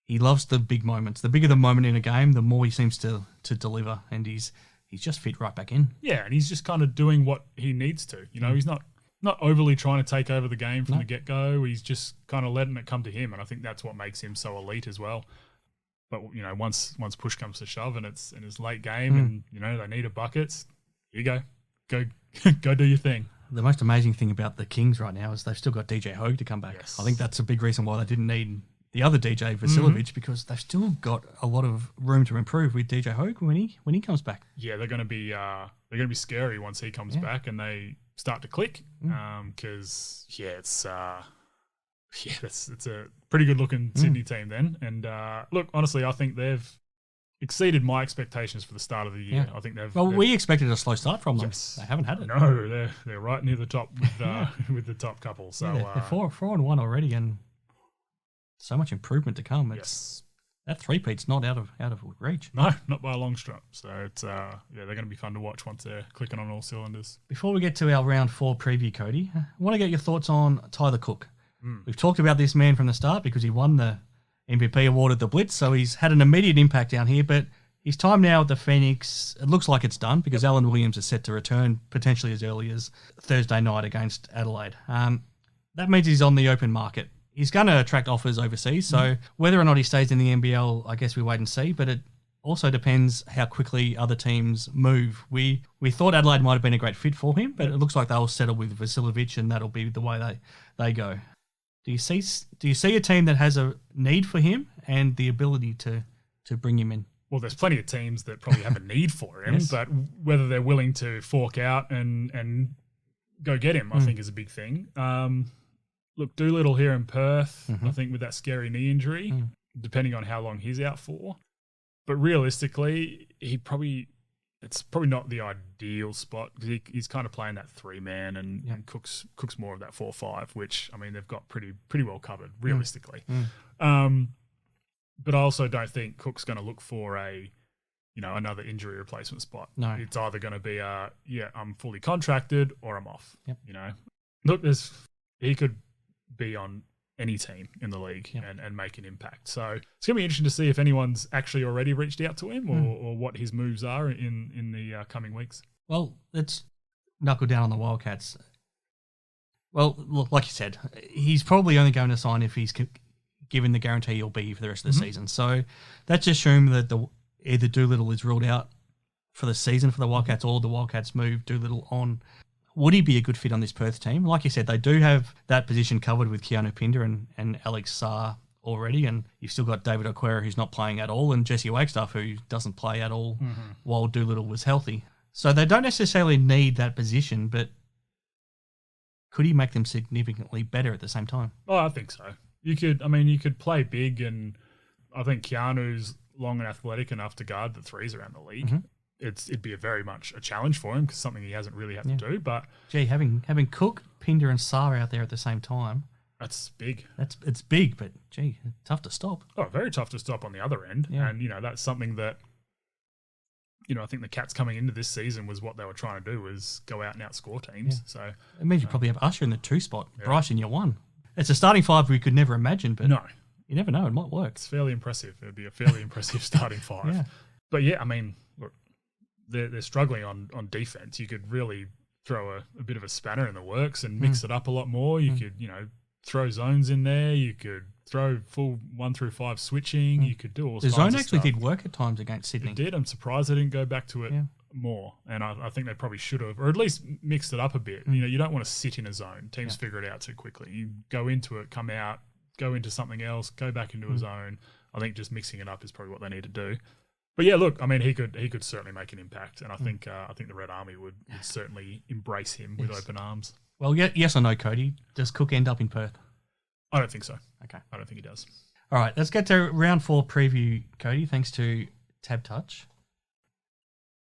he loves the big moments. The bigger the moment in a game, the more he seems to deliver, and he's just fit right back in. Yeah, and he's just kind of doing what he needs to. You know, he's not overly trying to take over the game from the get-go. He's just kind of letting it come to him, and I think that's what makes him so elite as well. But, you know, once push comes to shove and it's late game and, you know, they need a bucket, here you go. Go do your thing. The most amazing thing about the Kings right now is they've still got DJ Hogue to come back. Yes. I think that's a big reason why they didn't need the other DJ Vasiljevic, because they've still got a lot of room to improve with DJ Hogue when he comes back. Yeah, they're going to be scary once he comes back and they start to click. Because it's a pretty good looking Sydney team then. And look, honestly, I think they've exceeded my expectations for the start of the year. I think we expected a slow start from them. Yes. They haven't had it. No, they're right near the top with the top couple. So they're 4-1 already, and so much improvement to come. That three-peat's not out of reach. No, not by a long shot. So it's they're going to be fun to watch once they're clicking on all cylinders. Before we get to our round 4 preview, Cody, I want to get your thoughts on Tyler Cook. We've talked about this man from the start because he won the MVP award at the Blitz, so he's had an immediate impact down here, but his time now at the Phoenix, it looks like it's done because Alan Williams is set to return potentially as early as Thursday night against Adelaide. That means he's on the open market. He's going to attract offers overseas, so whether or not he stays in the NBL, I guess we wait and see, but it also depends how quickly other teams move. We thought Adelaide might have been a great fit for him, but it looks like they'll settle with Vasiljevic, and that'll be the way they go. Do you see a team that has a need for him and the ability to bring him in? Well, there's plenty of teams that probably have a need for him, but whether they're willing to fork out and go get him, I think is a big thing. Look, Doolittle here in Perth, I think with that scary knee injury, depending on how long he's out for. But realistically, it's probably not the ideal spot because he's kind of playing that 3-man and Cook's more of that 4-5, which, I mean, they've got pretty well covered realistically. But I also don't think Cook's going to look for another injury replacement spot. No. It's either going to be I'm fully contracted or I'm off. Yep. You know, look, he could be on any team in the league and make an impact. So it's going to be interesting to see if anyone's actually already reached out to him or what his moves are in the coming weeks. Well, let's knuckle down on the Wildcats. Well, look, like you said, he's probably only going to sign if he's given the guarantee he'll be for the rest of the season. So let's assume that either Doolittle is ruled out for the season for the Wildcats or the Wildcats move Doolittle on. Would he be a good fit on this Perth team? Like you said, they do have that position covered with Keanu Pinder and Alex Sarr already, and you've still got David Okwara, who's not playing at all, and Jesse Wagstaff, who doesn't play at all while Doolittle was healthy. So they don't necessarily need that position, but could he make them significantly better at the same time? Oh, I think so. You could play big, and I think Keanu's long and athletic enough to guard the threes around the league. Mm-hmm. It'd be very much a challenge for him because something he hasn't really had to do. But gee, having Cook, Pinder, and Sarr out there at the same time, that's big. It's big, but gee, tough to stop. Oh, very tough to stop on the other end. Yeah. And that's something that I think the Cats coming into this season was what they were trying to do, was go out and outscore teams. Yeah. So it means you probably have Usher in the 2 spot, Bryce in your 1. It's a starting 5 we could never imagine, but you never know, it might work. It's fairly impressive. It'd be a fairly impressive starting 5. Yeah. But yeah, look, they're struggling on defense. You could really throw a bit of a spanner in the works and mix it up a lot more. You could, throw zones in there. You could throw full 1 through 5 switching. You could do all sorts of stuff. The zone actually did work at times against Sydney. It did. I'm surprised they didn't go back to it more. And I think they probably should have, or at least mixed it up a bit. You don't want to sit in a zone. Teams figure it out too quickly. You go into it, come out, go into something else, go back into a zone. I think just mixing it up is probably what they need to do. But yeah, look, he could certainly make an impact, and I think the Red Army would certainly embrace him with open arms. Well, yes or no, Cody? Does Cook end up in Perth? I don't think so. Okay. I don't think he does. All right, let's get to round 4 preview, Cody, thanks to Tab Touch.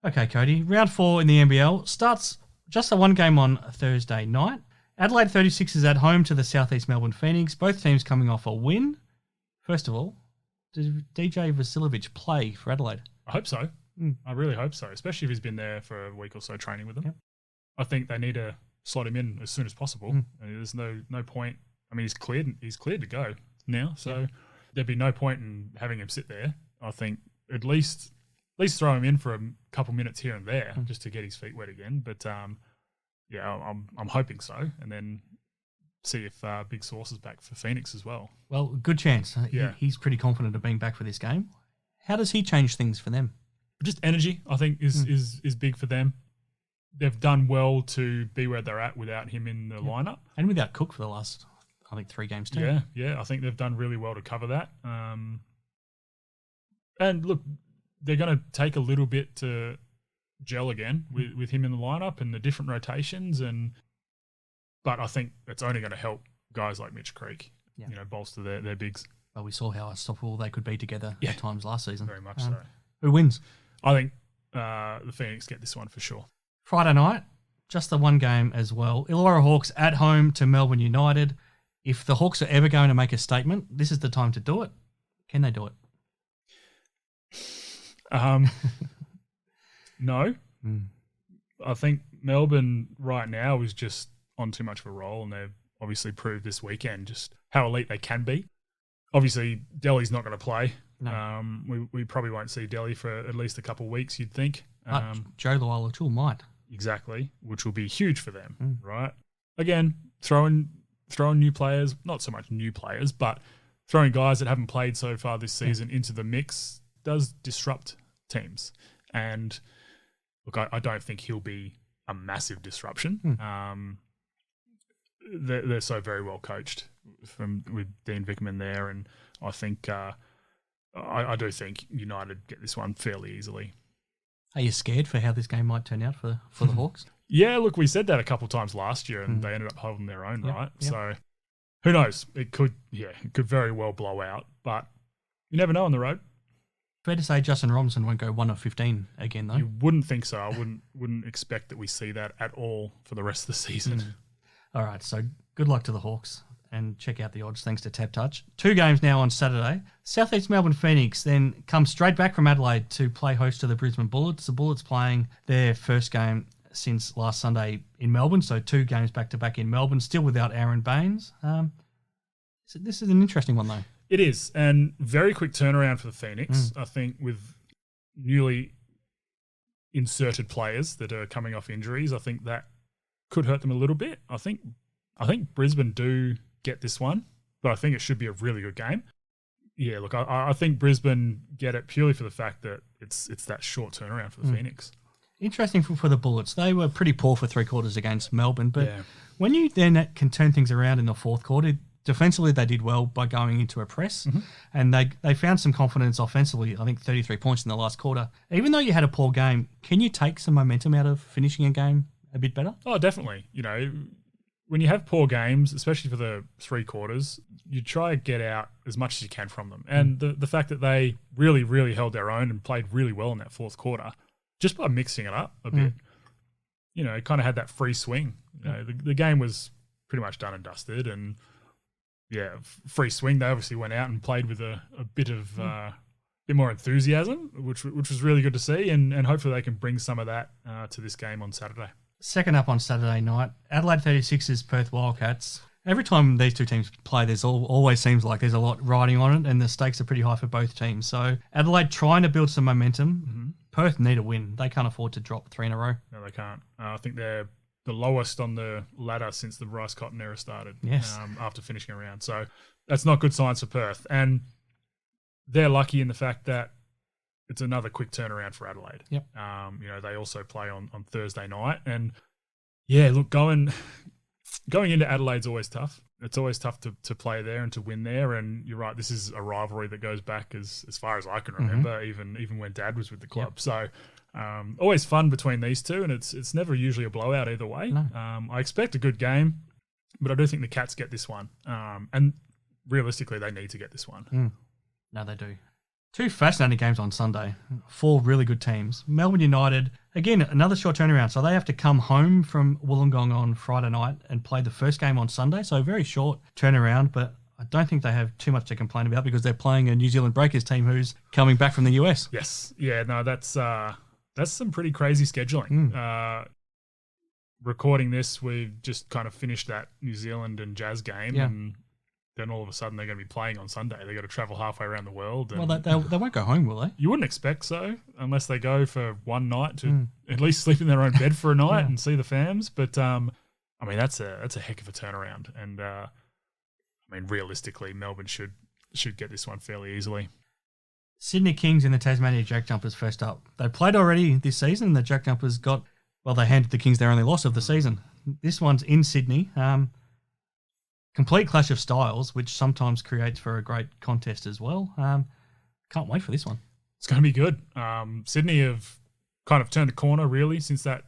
Okay, Cody, round 4 in the NBL starts just the 1 game on Thursday night. Adelaide 36 is at home to the Southeast Melbourne Phoenix, both teams coming off a win. First of all, does DJ Vasiljevic play for Adelaide? I hope so. I really hope so, especially if he's been there for a week or so training with them. Yep. I think they need to slot him in as soon as possible. There's no point. He's cleared to go now, so there'd be no point in having him sit there. I think at least throw him in for a couple minutes here and there just to get his feet wet again. But I'm hoping so, and then see if Big Sauce is back for Phoenix as well. Well, good chance. He's pretty confident of being back for this game. How does he change things for them? Just energy, I think, is big for them. They've done well to be where they're at without him in the lineup. And without Cook for the last, I think, 3 games too. Yeah. I think they've done really well to cover that. And look, they're going to take a little bit to gel again with him in the lineup and the different rotations. But I think it's only going to help guys like Mitch Creek, bolster their bigs. Well, we saw how unstoppable they could be together at times last season. Very much so. Who wins? I think the Phoenix get this one for sure. Friday night, just the 1 game as well. Illawarra Hawks at home to Melbourne United. If the Hawks are ever going to make a statement, this is the time to do it. Can they do it? No. I think Melbourne right now is just on too much of a roll, and they've obviously proved this weekend just how elite they can be. Obviously, Delhi's not going to play. No. We probably won't see Delhi for at least a couple of weeks, you'd think. But Joe Lualatul might. Exactly, which will be huge for them, right? Again, throwing new players, not so much new players, but throwing guys that haven't played so far this season into the mix does disrupt teams. And look, I don't think he'll be a massive disruption. They're so very well coached with Dean Vickman there, and I think I do think United get this one fairly easily. Are you scared for how this game might turn out for the Hawks? Yeah, look, we said that a couple of times last year, and they ended up holding their own, right? Yep. So who knows? It could very well blow out, but you never know on the road. Fair to say Justin Robinson won't go 1 of 15 again, though. You wouldn't think so. I wouldn't expect that we see that at all for the rest of the season. All right, so good luck to the Hawks, and check out the odds thanks to Tap Touch. 2 games now on Saturday. Southeast Melbourne Phoenix then come straight back from Adelaide to play host to the Brisbane Bullets. The Bullets playing their first game since last Sunday in Melbourne, so 2 games back-to-back in Melbourne, still without Aron Baynes. This is an interesting one, though. It is, and very quick turnaround for the Phoenix. I think with newly inserted players that are coming off injuries, I think that could hurt them a little bit. I think Brisbane do get this one, but I think it should be a really good game. Yeah, look, I think Brisbane get it purely for the fact that it's that short turnaround for the Phoenix. Interesting for the Bullets. They were pretty poor for 3 quarters against Melbourne, but when you then can turn things around in the 4th quarter, Defensively, they did well by going into a press, and they found some confidence offensively. I think 33 points in the last quarter. Even though you had a poor game, can you take some momentum out of finishing a game a bit better? Oh, definitely. When you have poor games, especially for the 3 quarters, you try to get out as much as you can from them. And the fact that they really, really held their own and played really well in that fourth quarter, just by mixing it up a bit, it kind of had that free swing. The game was pretty much done and dusted, and free swing. They obviously went out and played with a bit of bit more enthusiasm, which was really good to see, and hopefully they can bring some of that to this game on Saturday. Second up on Saturday night, Adelaide 36ers, Perth Wildcats. Every time these two teams play, there's always seems like there's a lot riding on it, and the stakes are pretty high for both teams. So Adelaide trying to build some momentum. Perth need a win. They can't afford to drop 3 in a row. No, they can't. I think they're the lowest on the ladder since the Rice Cotton era started. Yes. After finishing around. So that's not good signs for Perth. And they're lucky in the fact that it's another quick turnaround for Adelaide. Yep. They also play on Thursday night. And look, going into Adelaide's always tough. It's always tough to play there and to win there. And you're right, this is a rivalry that goes back as far as I can remember, even when Dad was with the club. Yep. So always fun between these two, and it's never usually a blowout either way. No. I expect a good game, but I do think the Cats get this one. And realistically, they need to get this one. No, they do. 2 fascinating games on Sunday. 4 really good teams. Melbourne United, again, another short turnaround. So they have to come home from Wollongong on Friday night and play the first game on Sunday. So a very short turnaround, but I don't think they have too much to complain about because they're playing a New Zealand Breakers team who's coming back from the US. Yes. Yeah, no, that's some pretty crazy scheduling. Recording this, we've just kind of finished that New Zealand and Jazz game, and then all of a sudden they're going to be playing on Sunday. They've got to travel halfway around the world. And well, they won't go home, will they? You wouldn't expect so, unless they go for one night to at least sleep in their own bed for a night and see the fams. But that's a heck of a turnaround. And realistically, Melbourne should get this one fairly easily. Sydney Kings and the Tasmania JackJumpers first up. They played already this season. The JackJumpers they handed the Kings their only loss of the season. This one's in Sydney. Complete clash of styles, which sometimes creates for a great contest as well. Can't wait for this one. It's going to be good. Sydney have kind of turned a corner really since that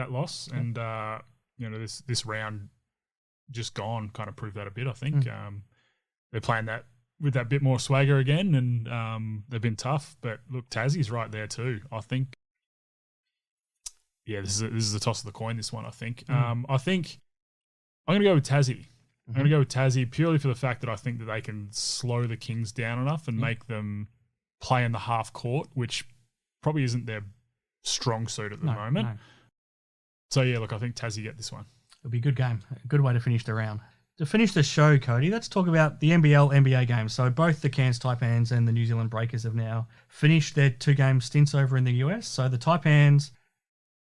loss, and this round just gone kind of proved that a bit. I think they're playing that with that bit more swagger again, and they've been tough. But look, Tassie's right there too. I think. Yeah, this is the toss of the coin. This one, I think. I think I'm going to go with Tassie. I'm going to go with Tassie purely for the fact that I think that they can slow the Kings down enough and make them play in the half court, which probably isn't their strong suit at the moment. No. So, look, I think Tassie get this one. It'll be a good game. A good way to finish the round. To finish the show, Cody, let's talk about the NBLxNBA games. So both the Cairns Taipans and the New Zealand Breakers have now finished their 2-game stints over in the US. So the Taipans,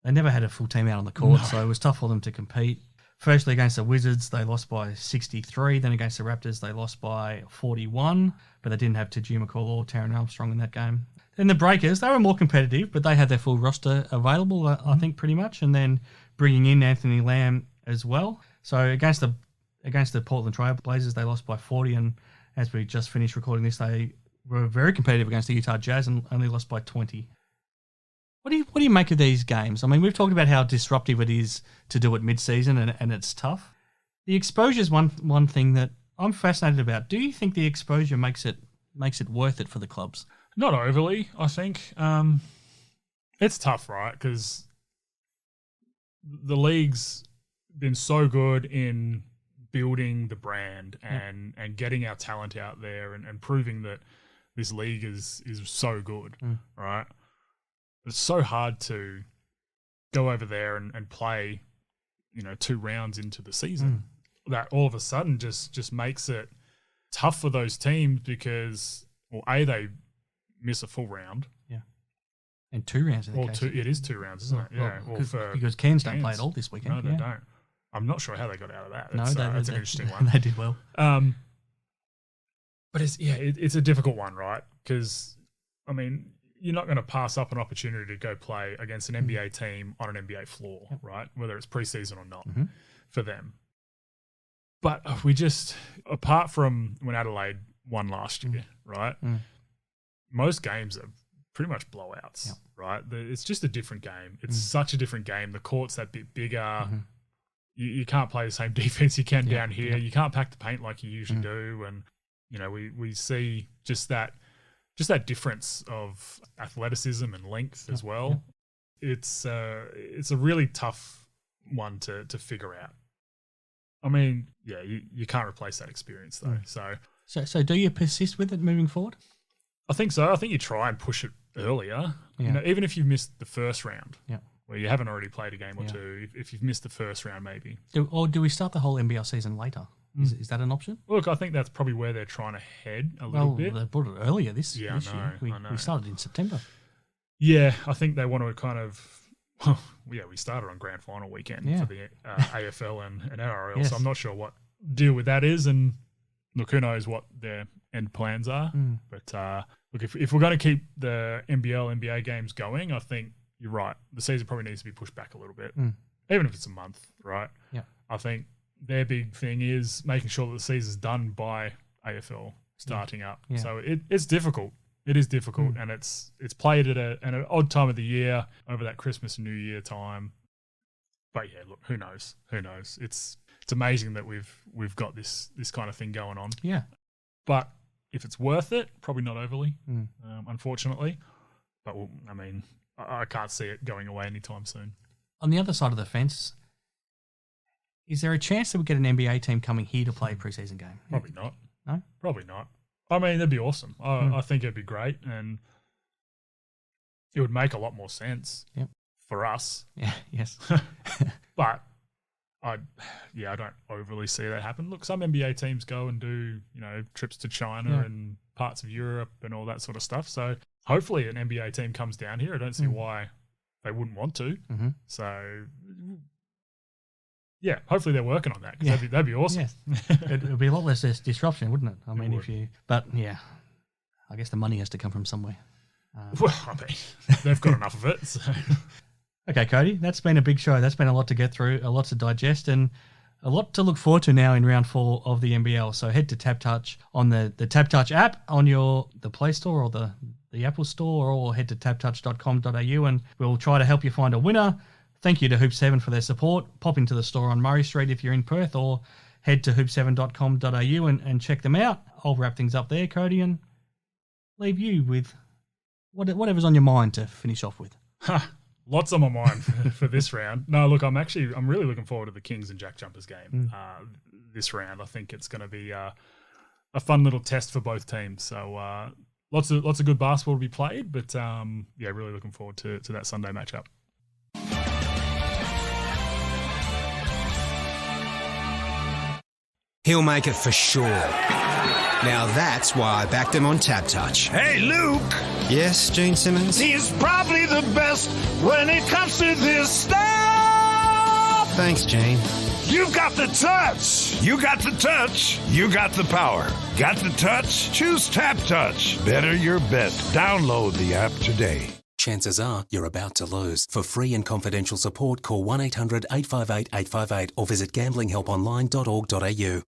they never had a full team out on the court, so it was tough for them to compete. Firstly, against the Wizards, they lost by 63. Then against the Raptors, they lost by 41. But they didn't have Tajima McCall or Taron Armstrong in that game. Then the Breakers, they were more competitive, but they had their full roster available, I think, pretty much. And then bringing in Anthony Lamb as well. So against the Portland Trail Blazers, they lost by 40. And as we just finished recording this, they were very competitive against the Utah Jazz and only lost by 20. What do you make of these games? I mean, we've talked about how disruptive it is to do it mid-season, and it's tough. The exposure is one thing that I'm fascinated about. Do you think the exposure makes it worth it for the clubs? Not overly, I think. It's tough, right? Because the league's been so good in building the brand and getting our talent out there and proving that this league is so good, right? It's so hard to go over there and play, 2 rounds into the season. That all of a sudden just makes it tough for those teams because, well, A, they miss a full round. Yeah. And 2 rounds in the case. It is 2 rounds, isn't it? Yeah. Because Cairns don't play at all this weekend. No, they don't. I'm not sure how they got out of that. That's an interesting one. They did well. But it's a difficult one, right? Because, you're not going to pass up an opportunity to go play against an NBA team on an NBA floor, right? Whether it's preseason or not for them. But we just, apart from when Adelaide won last year, right? Most games are pretty much blowouts, right? It's just a different game. It's such a different game. The court's that bit bigger. You can't play the same defense you can down here. You can't pack the paint like you usually do. And, you know, we see just that difference of athleticism and length as well. It's a really tough one to figure out. I mean, yeah, you can't replace that experience though. So do you persist with it moving forward? I think so. I think you try and push it earlier. You know, even if you've missed the first round, where you haven't already played a game or two. If you've missed the first round, maybe. Do we start the whole NBL season later? Is that an option? Look, I think that's probably where they're trying to head a little bit. They brought it earlier this year. I know. We started in September. Yeah, I think they want to kind of. We started on grand final weekend for the AFL and NRL, so I'm not sure what deal with that is. And look, who knows what their end plans are. But look, if we're going to keep the NBL, NBA games going, I think you're right. The season probably needs to be pushed back a little bit, even if it's a month, right? Yeah. I think their big thing is making sure that the season's done by AFL starting up. Yeah. So it's difficult. It is difficult, and it's played at an odd time of the year over that Christmas and New Year time. But yeah, look, who knows? It's amazing that we've got this kind of thing going on. Yeah. But if it's worth it, probably not overly, unfortunately. But I mean, I can't see it going away anytime soon. On the other side of the fence, is there a chance that we get an NBA team coming here to play a preseason game? Probably not. No? Probably not. I mean, that'd be awesome. I think it'd be great, and it would make a lot more sense for us. Yeah. Yes. But I don't overly see that happen. Look, some NBA teams go and do, trips to China and parts of Europe and all that sort of stuff. So hopefully an NBA team comes down here. I don't see why they wouldn't want to. So yeah, hopefully they're working on that, because that'd be awesome. Yes. It would be a lot less disruption, wouldn't it? I mean, but yeah, I guess the money has to come from somewhere. Well, I mean, they've got enough of it. So. Okay, Cody, that's been a big show. That's been a lot to get through, a lot to digest, and a lot to look forward to now in round 4 of the NBL. So head to TapTouch on the TapTouch app on the Play Store or the Apple Store, or head to taptouch.com.au, and we'll try to help you find a winner. Thank you to Hoop7 for their support. Pop into the store on Murray Street if you're in Perth, or head to hoop7.com.au and check them out. I'll wrap things up there, Cody, and leave you with whatever's on your mind to finish off with. Lots on my mind for this round. No, look, I'm really looking forward to the Kings and JackJumpers game this round. I think it's going to be a fun little test for both teams. So lots of good basketball to be played, but really looking forward to that Sunday matchup. He'll make it for sure. Now that's why I backed him on TapTouch. Hey, Luke. Yes, Gene Simmons? He's probably the best when it comes to this stuff. Thanks, Gene. You've got the touch. You got the touch. You got the power. Got the touch? Choose TapTouch. Better your bet. Download the app today. Chances are you're about to lose. For free and confidential support, call 1-800-858-858 or visit gamblinghelponline.org.au.